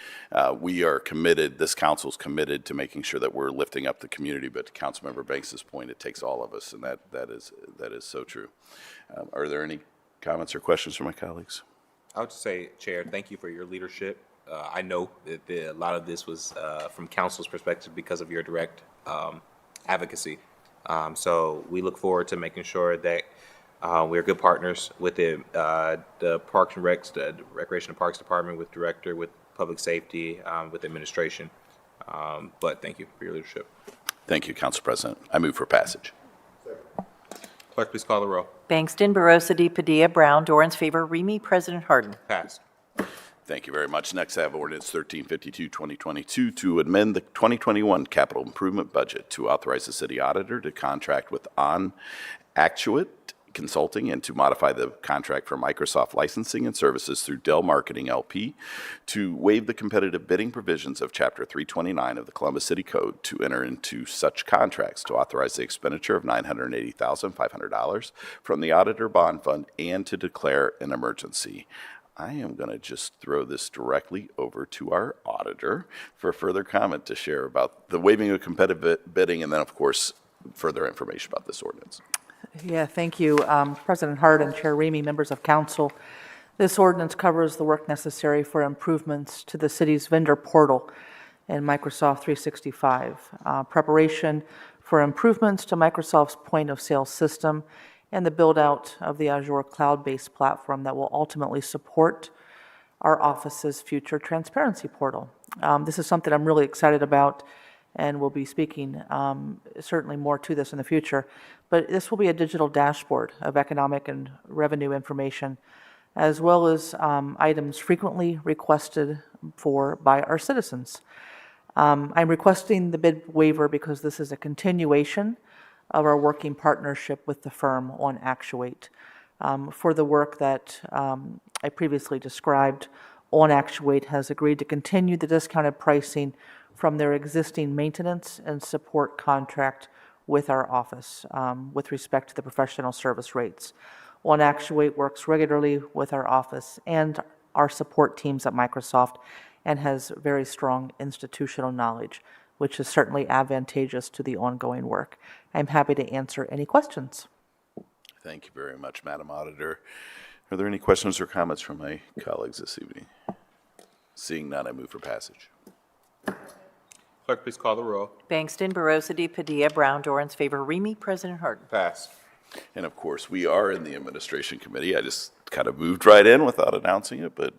We are committed, this council's committed to making sure that we're lifting up the community, but to Councilmember Banks' point, it takes all of us, and that is so true. Are there any comments or questions from my colleagues? I would just say, Chair, thank you for your leadership. I know that a lot of this was from council's perspective because of your direct advocacy. So we look forward to making sure that we're good partners with the Parks and Recs, the Recreation and Parks Department, with Director, with Public Safety, with Administration. But thank you for your leadership. Thank you, Council President. I move for passage. Clerk, please call the roll. Bangston, Barosa de Padilla, Brown, Dorans, favor, Remy, President Harden. Passed. Thank you very much. Next, I have Ordinance 1352, 2022, to amend the 2021 capital improvement budget to authorize the city auditor to contract with Actuate Consulting and to modify the contract for Microsoft licensing and services through Dell Marketing LP, to waive the competitive bidding provisions of Chapter 329 of the Columbus City Code, to enter into such contracts, to authorize the expenditure of $980,500 from the Auditor Bond Fund, and to declare an emergency. I am going to just throw this directly over to our auditor for further comment to share about the waiving of competitive bidding, and then, of course, further information about this ordinance. Yeah, thank you, President Harden, Chair Remy, members of council. This ordinance covers the work necessary for improvements to the city's vendor portal and Microsoft 365, preparation for improvements to Microsoft's point-of-sale system, and the build-out of the Azure cloud-based platform that will ultimately support our office's future transparency portal. This is something I'm really excited about, and we'll be speaking certainly more to this in the future. But this will be a digital dashboard of economic and revenue information, as well as items frequently requested for by our citizens. I'm requesting the bid waiver because this is a continuation of our working partnership with the firm on Actuate. For the work that I previously described, on Actuate has agreed to continue the discounted pricing from their existing maintenance and support contract with our office with respect to the professional service rates. On Actuate works regularly with our office and our support teams at Microsoft and has very strong institutional knowledge, which is certainly advantageous to the ongoing work. I'm happy to answer any questions. Thank you very much, Madam Auditor. Are there any questions or comments from my colleagues this evening? Seeing none, I move for passage. Clerk, please call the roll. Bangston, Barosa de Padilla, Brown, Dorans, favor, Remy, President Harden. Passed. And of course, we are in the Administration Committee. I just kind of moved right in without announcing it, but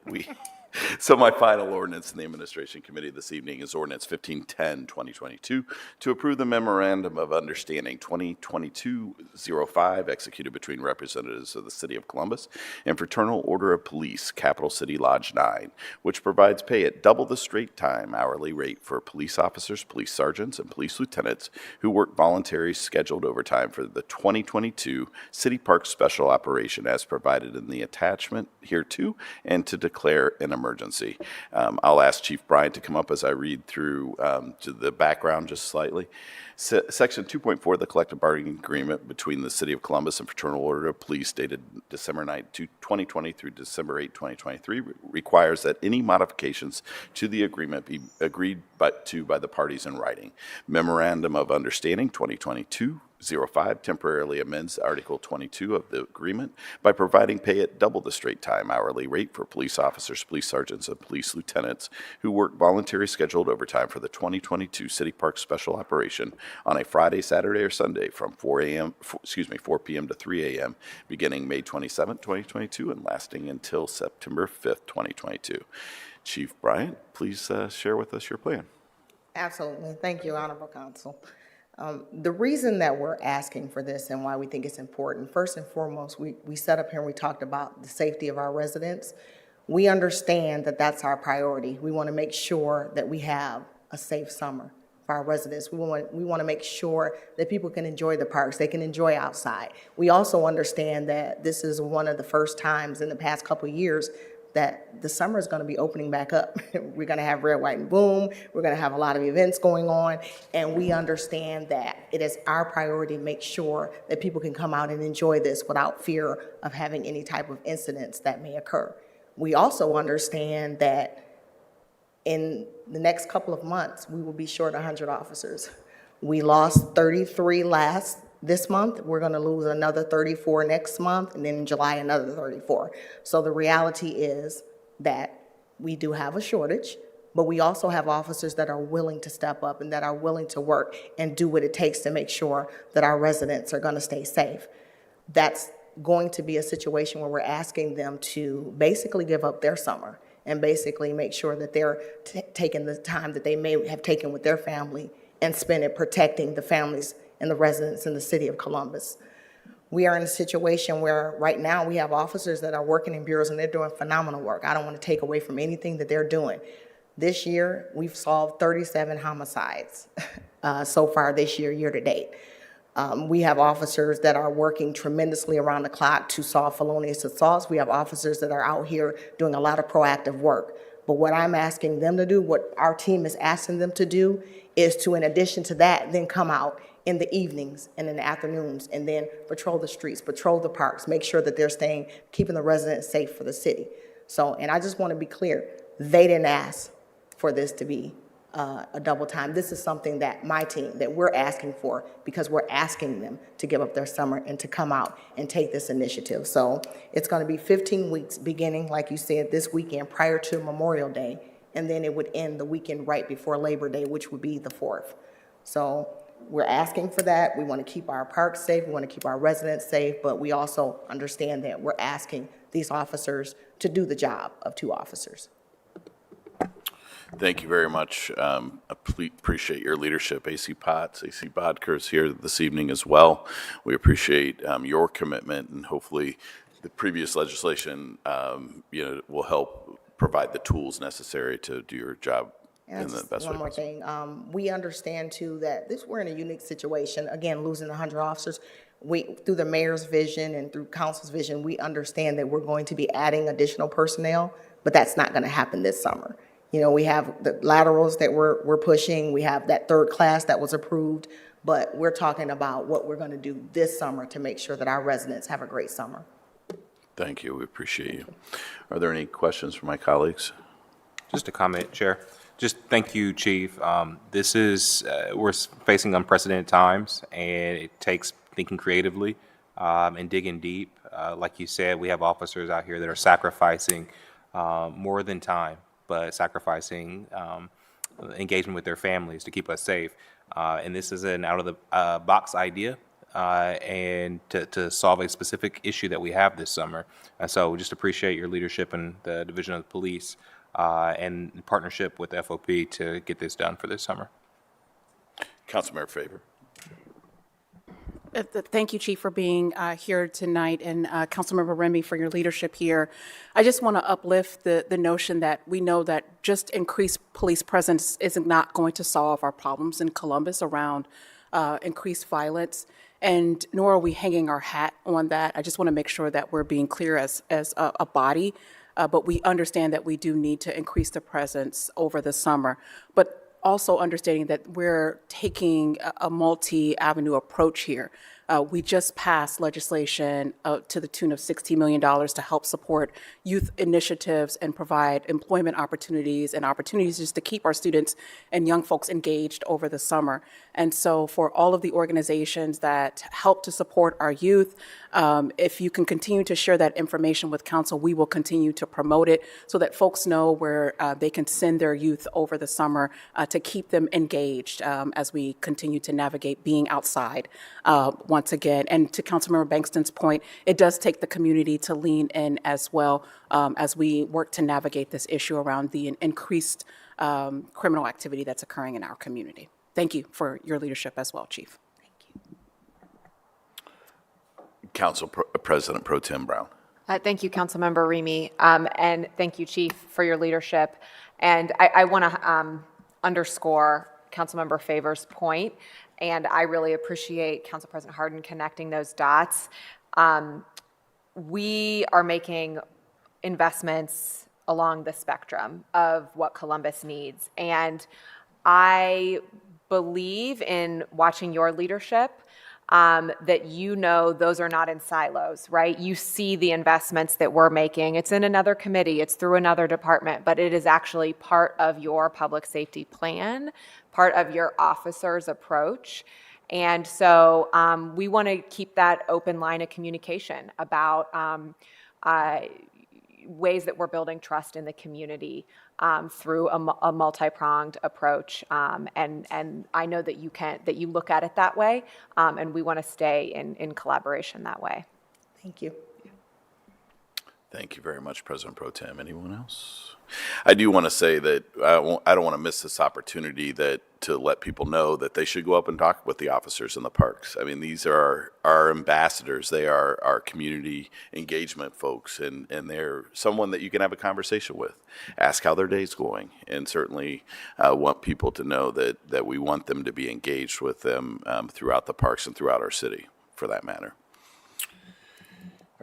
So my final ordinance in the Administration Committee this evening is Ordinance 1510, 2022, to approve the Memorandum of Understanding 2022-05 executed between representatives of the City of Columbus and Fraternal Order of Police, Capital City Lodge 9, which provides pay at double the straight time hourly rate for police officers, police sergeants, and police lieutenants who work voluntary scheduled overtime for the 2022 City Park Special Operation as provided in the attachment hereto, and to declare an emergency. I'll ask Chief Bryant to come up as I read through to the background just slightly. Section 2.4 of the collective bargaining agreement between the City of Columbus and Fraternal Order of Police dated December 9, 2020 through December 8, 2023 requires that any modifications to the agreement be agreed to by the parties in writing. Memorandum of Understanding 2022-05 temporarily amends Article 22 of the agreement by providing pay at double the straight time hourly rate for police officers, police sergeants, and police lieutenants who work voluntary scheduled overtime for the 2022 City Park Special Operation on a Friday, Saturday, or Sunday from 4 p.m. to 3 a.m. beginning May 27, 2022 and lasting until September 5th, 2022. Chief Bryant, please share with us your plan. Absolutely. Thank you, Honorable Counsel. The reason that we're asking for this and why we think it's important, first and foremost, we sat up here and we talked about the safety of our residents. We understand that that's our priority. We want to make sure that we have a safe summer for our residents. We want to make sure that people can enjoy the parks, they can enjoy outside. We also understand that this is one of the first times in the past couple of years that the summer is going to be opening back up. We're going to have Red, White, and Boom. We're going to have a lot of events going on. And we understand that it is our priority to make sure that people can come out and enjoy this without fear of having any type of incidents that may occur. We also understand that in the next couple of months, we will be short 100 officers. We lost 33 this month. We're going to lose another 34 next month, and then in July another 34. So the reality is that we do have a shortage, but we also have officers that are willing to step up and that are willing to work and do what it takes to make sure that our residents are going to stay safe. That's going to be a situation where we're asking them to basically give up their summer and basically make sure that they're taking the time that they may have taken with their family and spend it protecting the families and the residents in the City of Columbus. We are in a situation where right now we have officers that are working in bureaus and they're doing phenomenal work. I don't want to take away from anything that they're doing. This year, we've solved 37 homicides so far this year to date. We have officers that are working tremendously around the clock to solve felonious assaults. We have officers that are out here doing a lot of proactive work. But what I'm asking them to do, what our team is asking them to do, is to, in addition to that, then come out in the evenings and in the afternoons and then patrol the streets, patrol the parks, make sure that they're keeping the residents safe for the city. So, and I just want to be clear, they didn't ask for this to be a double time. This is something that my team, that we're asking for because we're asking them to give up their summer and to come out and take this initiative. So it's going to be 15 weeks beginning, like you said, this weekend prior to Memorial Day, and then it would end the weekend right before Labor Day, which would be the 4th. So we're asking for that. We want to keep our parks safe. We want to keep our residents safe, but we also understand that we're asking these officers to do the job of 2 officers. Thank you very much. Appreciate your leadership. AC Potts, AC Bodker is here this evening as well. We appreciate your commitment, and hopefully the previous legislation will help provide the tools necessary to do your job in the best way. One more thing. We understand too that we're in a unique situation. Again, losing 100 officers. Through the mayor's vision and through council's vision, we understand that we're going to be adding additional personnel, but that's not going to happen this summer. You know, we have the laterals that we're pushing. We have that 3rd class that was approved, but we're talking about what we're going to do this summer to make sure that our residents have a great summer. Thank you. We appreciate you. Are there any questions from my colleagues? Just a comment, Chair. Just thank you, Chief. This is, we're facing unprecedented times, and it takes thinking creatively and digging deep. Like you said, we have officers out here that are sacrificing more than time, but sacrificing engagement with their families to keep us safe. And this is an out-of-the-box idea and to solve a specific issue that we have this summer. And so we just appreciate your leadership in the Division of the Police and in partnership with FOP to get this done for this summer. Councilmember Faber. Thank you, Chief, for being here tonight, and Councilmember Remy for your leadership here. I just want to uplift the notion that we know that just increased police presence is not going to solve our problems in Columbus around increased violence, and nor are we hanging our hat on that. I just want to make sure that we're being clear as a body, but we understand that we do need to increase the presence over the summer. But also understanding that we're taking a multi-avenue approach here. We just passed legislation to the tune of $16 million to help support youth initiatives and provide employment opportunities and opportunities just to keep our students and young folks engaged over the summer. And so for all of the organizations that help to support our youth, if you can continue to share that information with council, we will continue to promote it so that folks know where they can send their youth over the summer to keep them engaged as we continue to navigate being outside once again. And to Councilmember Bankston's point, it does take the community to lean in as well as we work to navigate this issue around the increased criminal activity that's occurring in our community. Thank you for your leadership as well, Chief. President Pro Tem Brown. Thank you, Councilmember Remy, and thank you, Chief, for your leadership. And I want to underscore Councilmember Faber's point, and I really appreciate Council President Hardin connecting those dots. We are making investments along the spectrum of what Columbus needs, and I believe in watching your leadership, that you know those are not in silos, right? You see the investments that we're making. It's in another committee, it's through another department, but it is actually part of your public safety plan, part of your officer's approach. And so we want to keep that open line of communication about ways that we're building trust in the community through a multi-pronged approach, and I know that you look at it that way, and we want to stay in collaboration that way. Thank you. Thank you very much, President Pro Tem. Anyone else? I do want to say that I don't want to miss this opportunity to let people know that they should go up and talk with the officers in the parks. I mean, these are our ambassadors. They are our community engagement folks, and they're someone that you can have a conversation with. Ask how their day's going, and certainly want people to know that we want them to be engaged with them throughout the parks and throughout our city, for that matter.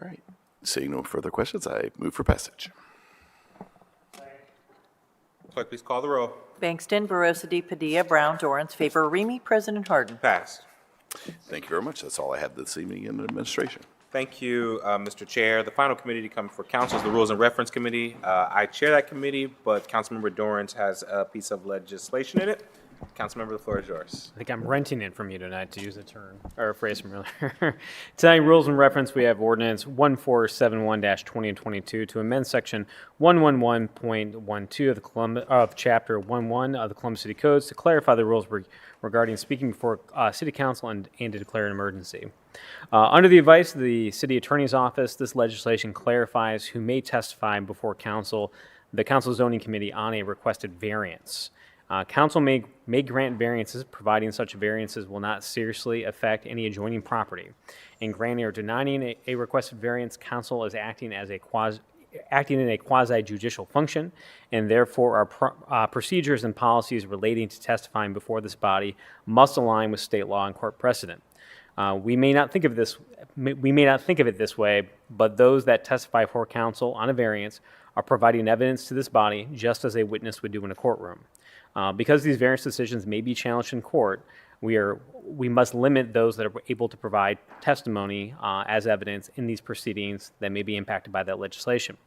All right. Seeing no further questions, I move for passage. Clerk, please call the row. Bankston, Barosa Padilla, Brown, Dorans, Faber, Remy, President Hardin. Passed. Thank you very much. That's all I have this evening in administration. Thank you, Mr. Chair. The final committee to come before council is the Rules and Reference Committee. I chair that committee, but Councilmember Dorans has a piece of legislation in it. Councilmember, the floor is yours. I think I'm renting it from you tonight, to use a term or a phrase from earlier. Tonight, rules and reference, we have ordinance 1471-2022 to amend section 111.12 of chapter 11 of the Columbus City Codes to clarify the rules regarding speaking before city council and to declare an emergency. Under the advice of the city attorney's office, this legislation clarifies who may testify before council, the council zoning committee, on a requested variance. Council may grant variances, providing such variances will not seriously affect any adjoining property. In granting or denying a requested variance, council is acting in a quasi-judicial function, and therefore our procedures and policies relating to testifying before this body must align with state law and court precedent. We may not think of it this way, but those that testify before council on a variance are providing evidence to this body just as a witness would do in a courtroom. Because these variance decisions may be challenged in court, we must limit those that are able to provide testimony as evidence in these proceedings that may be impacted by that legislation.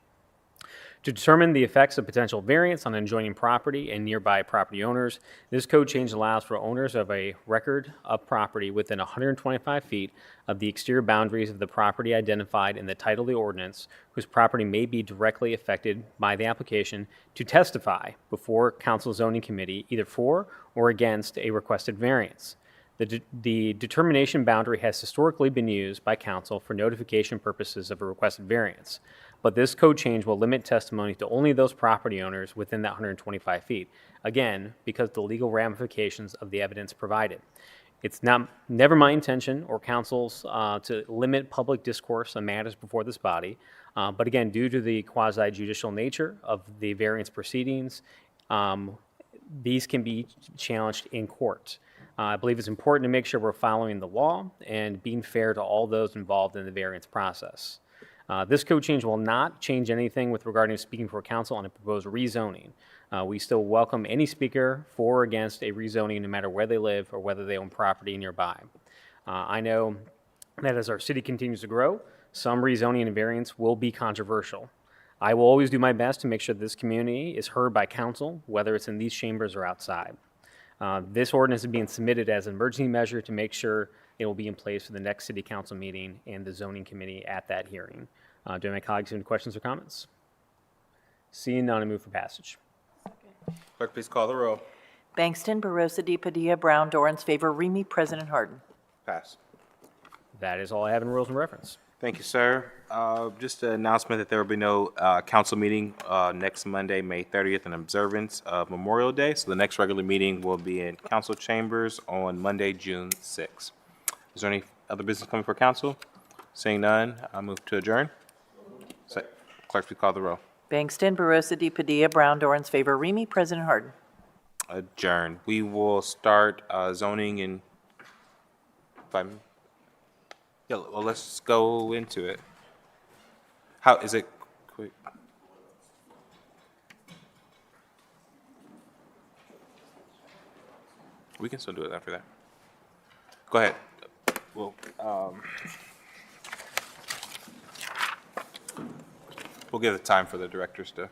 To determine the effects of potential variance on adjoining property and nearby property owners, this code change allows for owners of a record of property within 125 feet of the exterior boundaries of the property identified in the title of the ordinance, whose property may be directly affected by the application, to testify before council zoning committee either for or against a requested variance. The determination boundary has historically been used by council for notification purposes of a requested variance. But this code change will limit testimony to only those property owners within that 125 feet. Again, because of the legal ramifications of the evidence provided. It's never my intention or council's to limit public discourse on matters before this body. But again, due to the quasi-judicial nature of the variance proceedings, these can be challenged in court. I believe it's important to make sure we're following the law and being fair to all those involved in the variance process. This code change will not change anything with regard to speaking for council on a proposed rezoning. We still welcome any speaker for or against a rezoning, no matter where they live or whether they own property nearby. I know that as our city continues to grow, some rezoning and variance will be controversial. I will always do my best to make sure this community is heard by council, whether it's in these chambers or outside. This ordinance is being submitted as an emergency measure to make sure it will be in place for the next city council meeting and the zoning committee at that hearing. Do my colleagues have any questions or comments? Seeing none, I move for passage. Clerk, please call the row. Bangston, Barosa de Padilla, Brown, Dorans, favor, Remy, President Harden. Pass. That is all I have in rules and reference. Thank you, sir. Just an announcement that there will be no council meeting next Monday, May 30th, in observance of Memorial Day. So the next regular meeting will be in council chambers on Monday, June 6th. Is there any other business coming for council? Seeing none, I move to adjourn. Clerk, please call the row. Bangston, Barosa de Padilla, Brown, Dorans, favor, Remy, President Harden. Adjourn. We will start zoning in 5 minutes. Yeah, well, let's go into it. How is it quick? We can still do it after that. Go ahead. Well, we'll give the time for the directors to.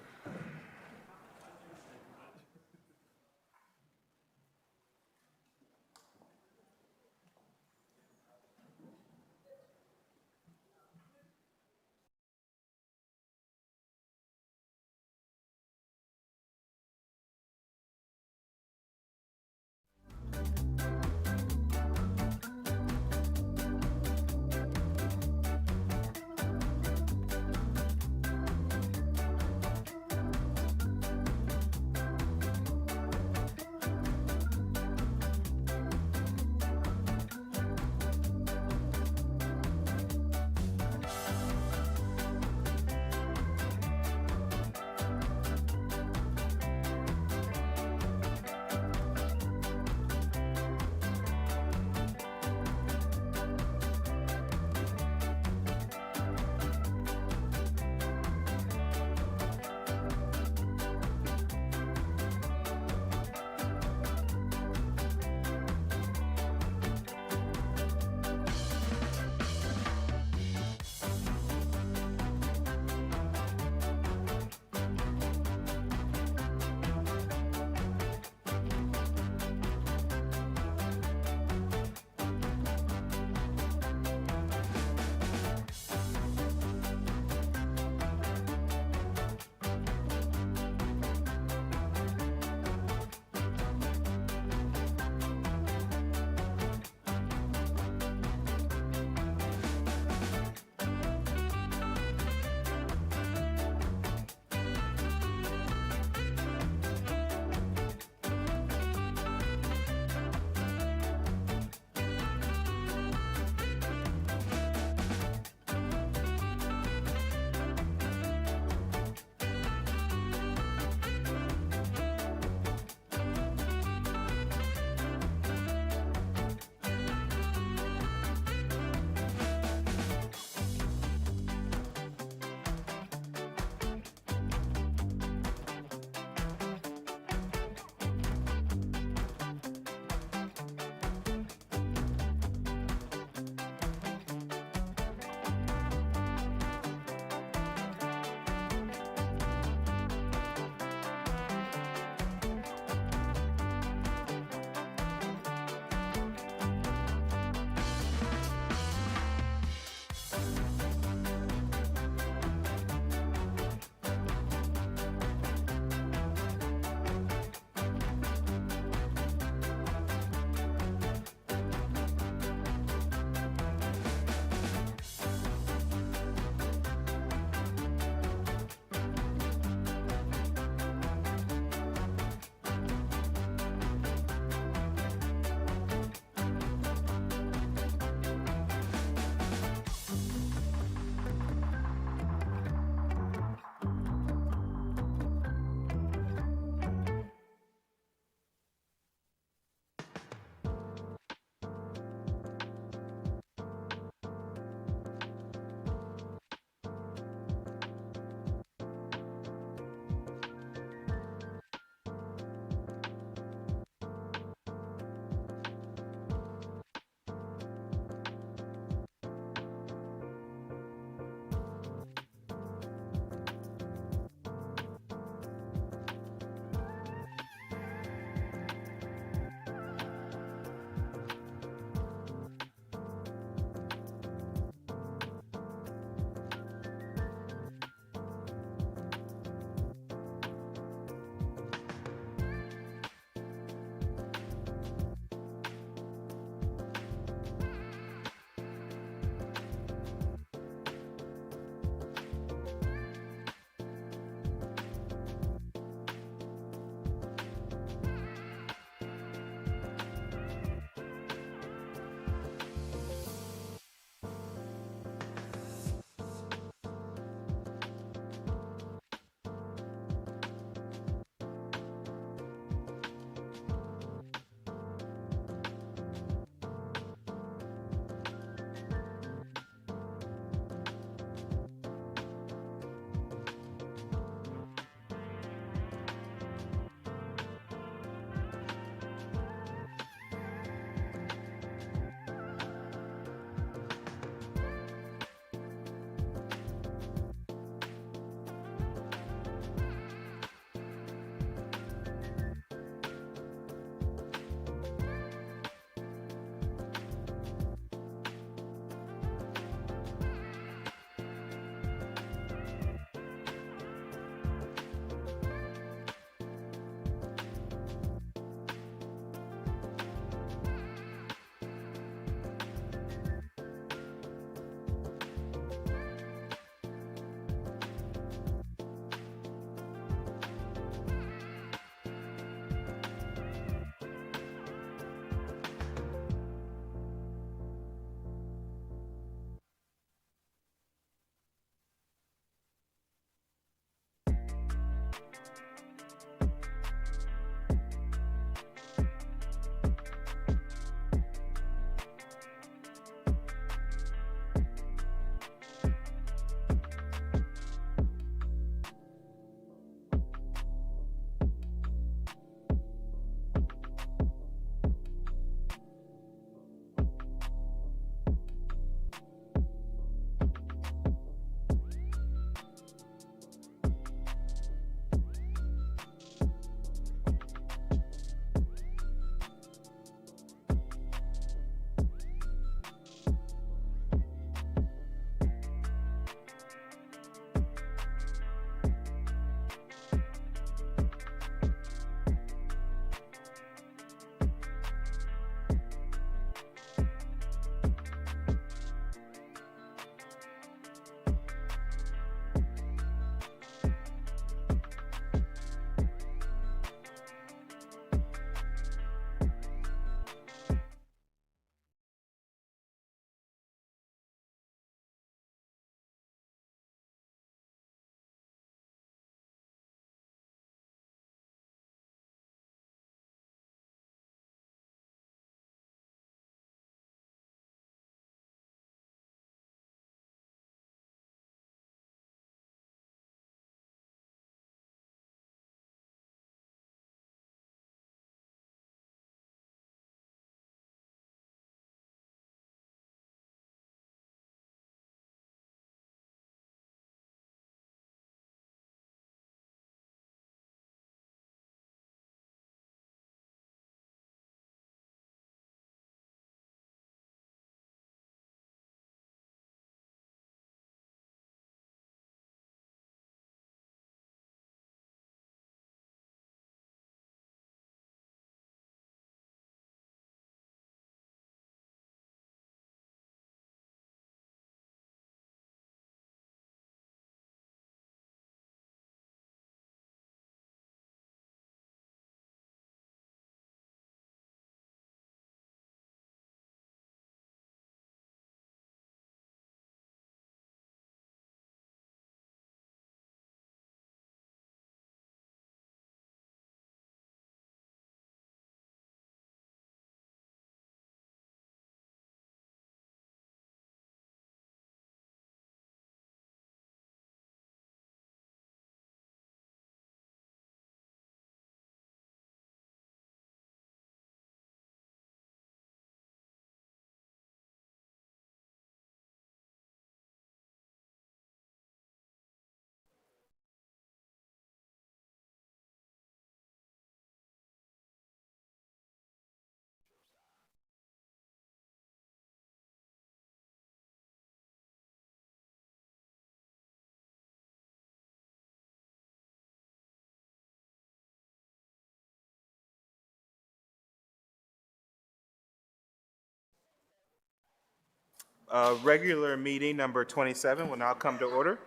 Regular meeting number 27 will now come to order.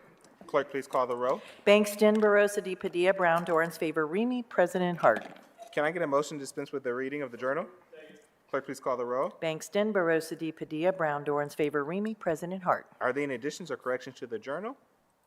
Clerk, please call the row. Bangston, Barosa de Padilla, Brown, Dorans, favor, Remy, President Harden. Can I get a motion to dispense with the reading of the journal? Clerk, please call the row. Bangston, Barosa de Padilla, Brown, Dorans, favor, Remy, President Harden. Are there any additions or corrections to the journal?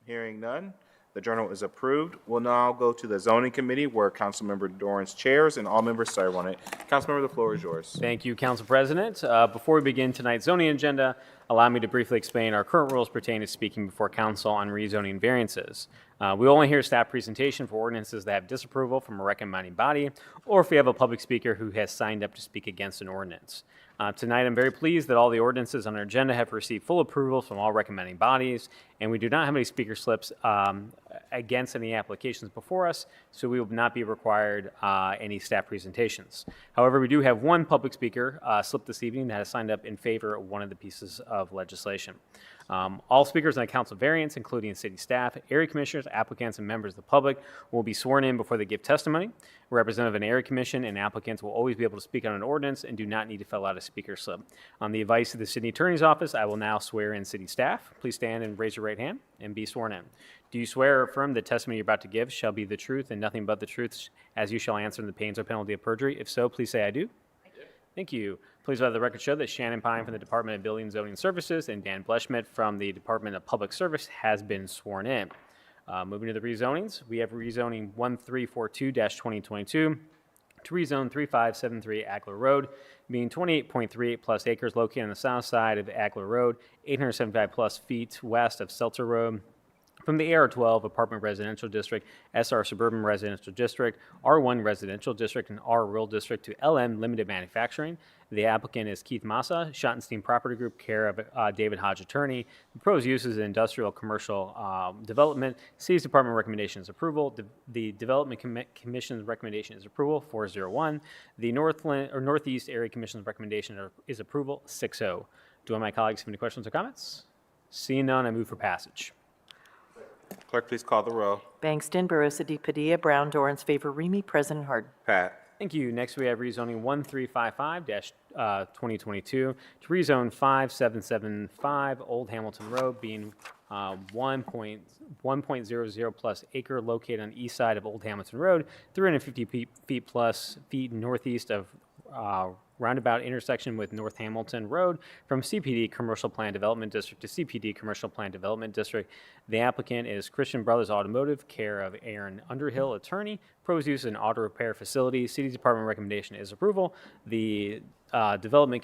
Hearing none, the journal is approved. We'll now go to the zoning committee where Councilmember Dorrance chairs and all members serve on it. Councilmember, the floor is yours. Thank you, Council President. Before we begin tonight's zoning agenda, allow me to briefly explain our current rules pertaining to speaking before council on rezoning variances. We only hear staff presentation for ordinances that have disapproval from a recommending body, or if we have a public speaker who has signed up to speak against an ordinance. Tonight, I'm very pleased that all the ordinances on our agenda have received full approval from all recommending bodies, and we do not have any speaker slips against any applications before us, so we will not be required any staff presentations. However, we do have one public speaker slip this evening that has signed up in favor of one of the pieces of legislation. All speakers on council variance, including city staff, area commissioners, applicants, and members of the public, will be sworn in before they give testimony. A representative of an area commission and applicants will always be able to speak on an ordinance and do not need to fill out a speaker slip. On the advice of the city attorney's office, I will now swear in city staff. Please stand and raise your right hand and be sworn in. Do you swear or affirm the testimony you're about to give shall be the truth and nothing but the truth, as you shall answer in the pains or penalty of perjury? If so, please say I do. Thank you. Please let the record show that Shannon Pine from the Department of Building and Zoning Services and Dan Bleschmidt from the Department of Public Service has been sworn in. Moving to the rezonings, we have rezoning 1342-2022 to rezone 3573 Agler Road, being 28.38 plus acres located on the south side of Agler Road, 875 plus feet west of Seltzer Road, from the AR12 Apartment Residential District, SR Suburban Residential District, R1 Residential District, and R Rural District to LM Limited Manufacturing. The applicant is Keith Massa, Schottenstein Property Group, care of David Hodge Attorney. The proposed use is industrial commercial development. City's Department recommendation is approval. The Development Commission's recommendation is approval, 401. The Northeast Area Commission's recommendation is approval, 6-0. Do any of my colleagues have any questions or comments? Seeing none, I move for passage. Clerk, please call the row. Bangston, Barosa de Padilla, Brown, Dorans, favor, Remy, President Harden. Pat. Thank you. Next, we have rezoning 1355-2022 to rezone 5775 Old Hamilton Road, being 1.00 plus acre located on the east side of Old Hamilton Road, 350 feet plus feet northeast of roundabout intersection with North Hamilton Road from CPD Commercial Plan Development District to CPD Commercial Plan Development District. The applicant is Christian Brothers Automotive, care of Aaron Underhill, attorney. Proposed use an auto repair facility. City Department recommendation is approval. The Development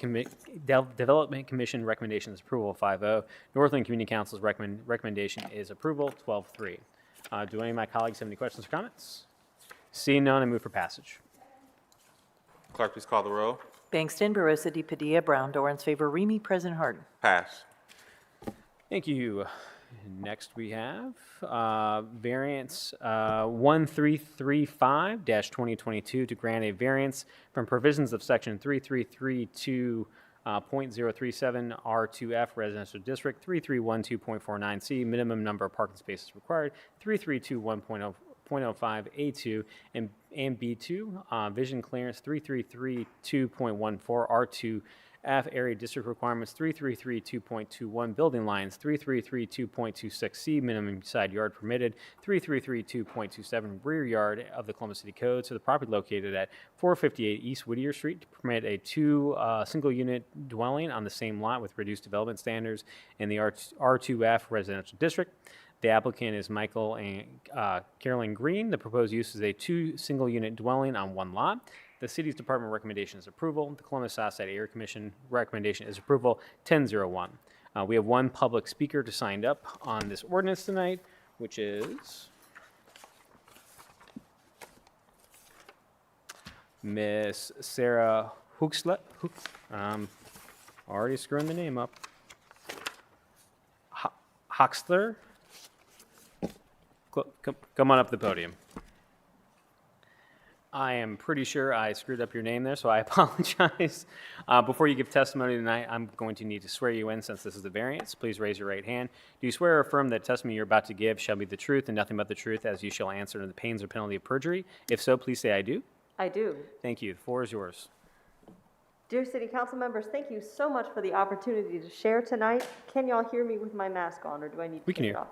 Commission recommendation is approval, 5-0. Northland Community Council's recommendation is approval, 12-3. Do any of my colleagues have any questions or comments? Seeing none, I move for passage. Clerk, please call the row. Bangston, Barosa de Padilla, Brown, Dorans, favor, Remy, President Harden. Pass. Thank you. Next, we have variance 1335-2022 to grant a variance from provisions of section 3332.037 R2F Residential District, 3312.49C minimum number of parking spaces required, 3321.05 A2 and B2 vision clearance 3332.14 R2F area district requirements 3332.21 building lines 3332.26C minimum side yard permitted 3332.27 rear yard of the Columbus City Code to the property located at 458 East Whittier Street to permit a single unit dwelling on the same lot with reduced development standards in the R2F residential district. The applicant is Michael and Carolyn Green. The proposed use is a single unit dwelling on one lot. The city's department recommendation is approval. The Columbus Southside Area Commission recommendation is approval, 10-01. We have one public speaker to sign up on this ordinance tonight, which is Miss Sarah Huxley. Already screwing the name up. Hoxler. Come on up to the podium. I am pretty sure I screwed up your name there, so I apologize. Before you give testimony tonight, I'm going to need to swear you in since this is the variance. Please raise your right hand. Do you swear or affirm that testimony you're about to give shall be the truth and nothing but the truth, as you shall answer under the pains or penalty of perjury? If so, please say I do. I do. Thank you. The floor is yours. Dear City Council members, thank you so much for the opportunity to share tonight. Can y'all hear me with my mask on, or do I need to We can take it hear.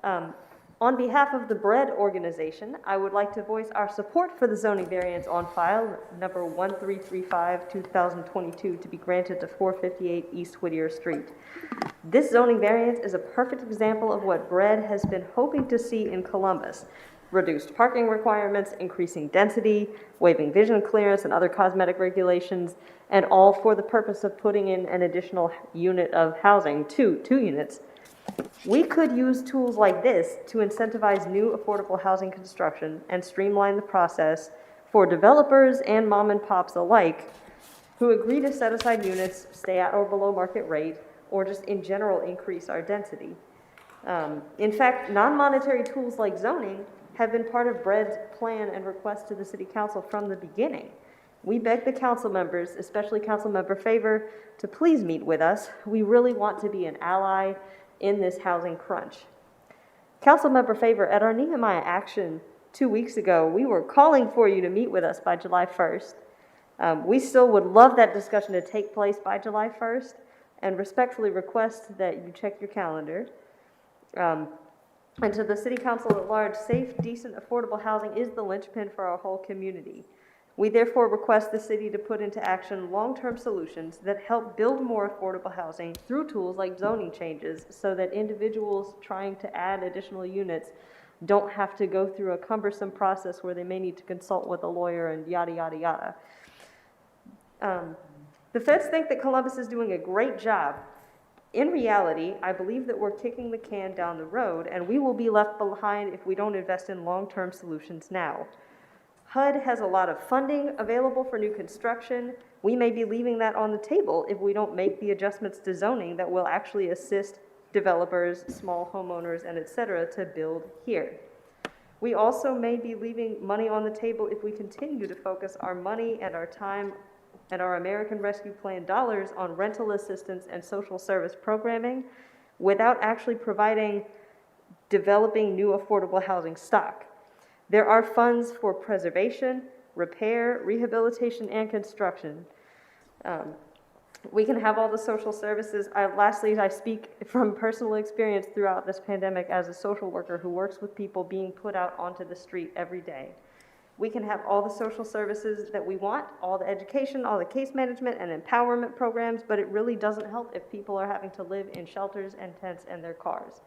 off? On behalf of the Bread Organization, I would like to voice our support for the zoning variance on file, number 1335, 2022, to be granted to 458 East Whittier Street. This zoning variance is a perfect example of what Bread has been hoping to see in Columbus. Reduced parking requirements, increasing density, waiving vision clearance and other cosmetic regulations, and all for the purpose of putting in an additional unit of housing, two units. We could use tools like this to incentivize new affordable housing construction and streamline the process for developers and mom and pops alike who agree to set aside units, stay at or below market rate, or just in general increase our density. In fact, non-monetary tools like zoning have been part of Bread's plan and request to the City Council from the beginning. We beg the council members, especially Councilmember Favor, to please meet with us. We really want to be an ally in this housing crunch. Councilmember Favor, at our Nehemiah action 2 weeks ago, we were calling for you to meet with us by July 1st. We still would love that discussion to take place by July 1st and respectfully request that you check your calendar. And to the City Council at large, safe, decent, affordable housing is the linchpin for our whole community. We therefore request the city to put into action long-term solutions that help build more affordable housing through tools like zoning changes so that individuals trying to add additional units don't have to go through a cumbersome process where they may need to consult with a lawyer and yada, yada, yada. The feds think that Columbus is doing a great job. In reality, I believe that we're kicking the can down the road, and we will be left behind if we don't invest in long-term solutions now. HUD has a lot of funding available for new construction. We may be leaving that on the table if we don't make the adjustments to zoning that will actually assist developers, small homeowners, and et cetera to build here. We also may be leaving money on the table if we continue to focus our money and our time and our American Rescue Plan dollars on rental assistance and social service programming without actually developing new affordable housing stock. There are funds for preservation, repair, rehabilitation, and construction. We can have all the social services. Lastly, I speak from personal experience throughout this pandemic as a social worker who works with people being put out onto the street every day. We can have all the social services that we want, all the education, all the case management and empowerment programs, but it really doesn't help if people are having to live in shelters and tents and their cars.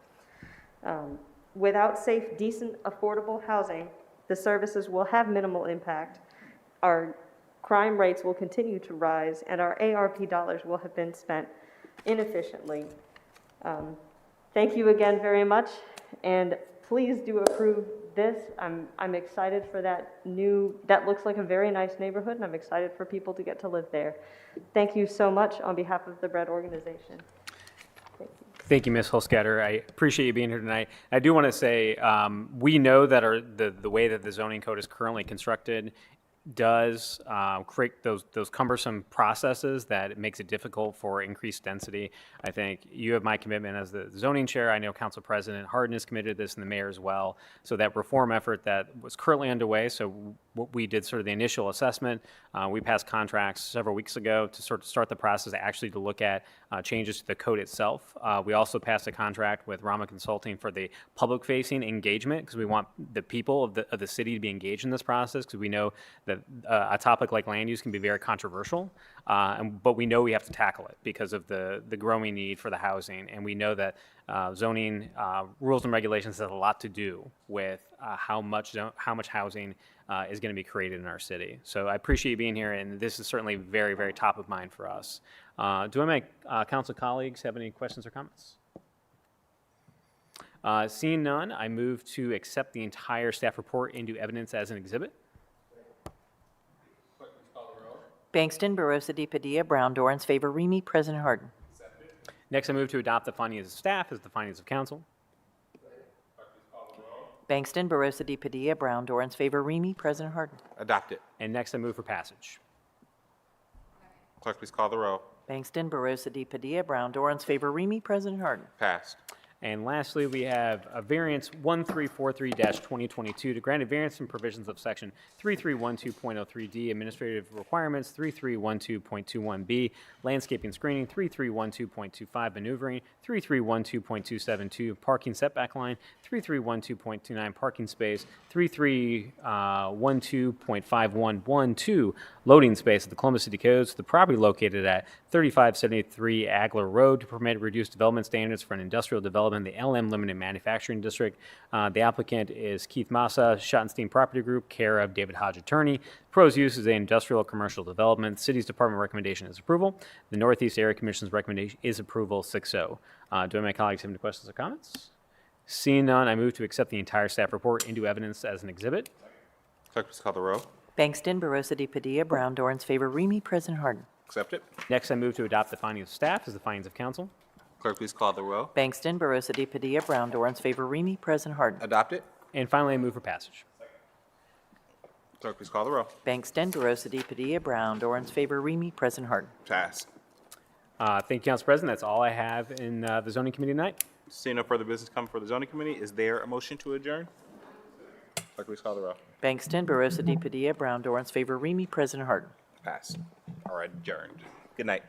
Without safe, decent, affordable housing, the services will have minimal impact. Our crime rates will continue to rise, and our ARP dollars will have been spent inefficiently. Thank you again very much, and please do approve this. I'm excited for that looks like a very nice neighborhood, and I'm excited for people to get to live there. Thank you so much on behalf of the Bread Organization. Thank you, Ms. Holscatter. I appreciate you being here tonight. I do want to say we know that the way that the zoning code is currently constructed does create those cumbersome processes that it makes it difficult for increased density. I think you have my commitment as the zoning chair. I know Council President Harden is committed to this and the mayor as well. So that reform effort that was currently underway, so what we did sort of the initial assessment, we passed contracts several weeks ago to sort of start the process actually to look at changes to the code itself. We also passed a contract with Rama Consulting for the public-facing engagement because we want the people of the city to be engaged in this process because we know that a topic like land use can be very controversial, but we know we have to tackle it because of the growing need for the housing, and we know that zoning rules and regulations have a lot to do with how much housing is going to be created in our city. So I appreciate you being here, and this is certainly very, very top of mind for us. Do my council colleagues have any questions or comments? Seeing none, I move to accept the entire staff report into evidence as an exhibit. Bangston, Barosa de Padilla, Brown, Dorans, Favor, Remy, President Harden. Next, I move to adopt the findings of staff as the findings of council. Bangston, Barosa de Padilla, Brown, Dorans, Favor, Remy, President Harden. Adopted. And next, I move for passage. Clerk, please call the row. Bangston, Barosa de Padilla, Brown, Dorans, Favor, Remy, President Harden. Passed. And lastly, we have a variance 1343-2022 to grant a variance from provisions of section 3312.03D, administrative requirements, 3312.21B, landscaping screening, 3312.25, maneuvering, 3312.272, parking setback line, 3312.29, parking space, 3312.5112, loading space at the Columbus City Codes, the property located at 3573 Agler Road to permit reduced development standards for an industrial development in the LM Limited Manufacturing District. The applicant is Keith Massa, Schottenstein Property Group, care of David Hodge Attorney. Proposed use is an industrial commercial development. City's department recommendation is approval. The Northeast Area Commission's recommendation is approval 6-0. Do any of my colleagues have any questions or comments? Seeing none, I move to accept the entire staff report into evidence as an exhibit. Clerk, please call the row. Bangston, Barosa de Padilla, Brown, Dorans, favor, Remy, President Harden. Accept it. Next, I move to adopt the findings of staff as the findings of council. Clerk, please call the row. Bangston, Barosa de Padilla, Brown, Dorans, favor, Remy, President Harden. Adopt it. And finally, I move for passage. Clerk, please call the row. Bangston, Barosa de Padilla, Brown, Dorans, favor, Remy, President Harden. Pass. Thank you, Council President. That's all I have in the zoning committee tonight. Seeing no further business coming for the zoning committee, is there a motion to adjourn? Clerk, please call the row. Bangston, Barosa de Padilla, Brown, Dorans, favor, Remy, President Harden. Pass. All right, adjourned. Good night.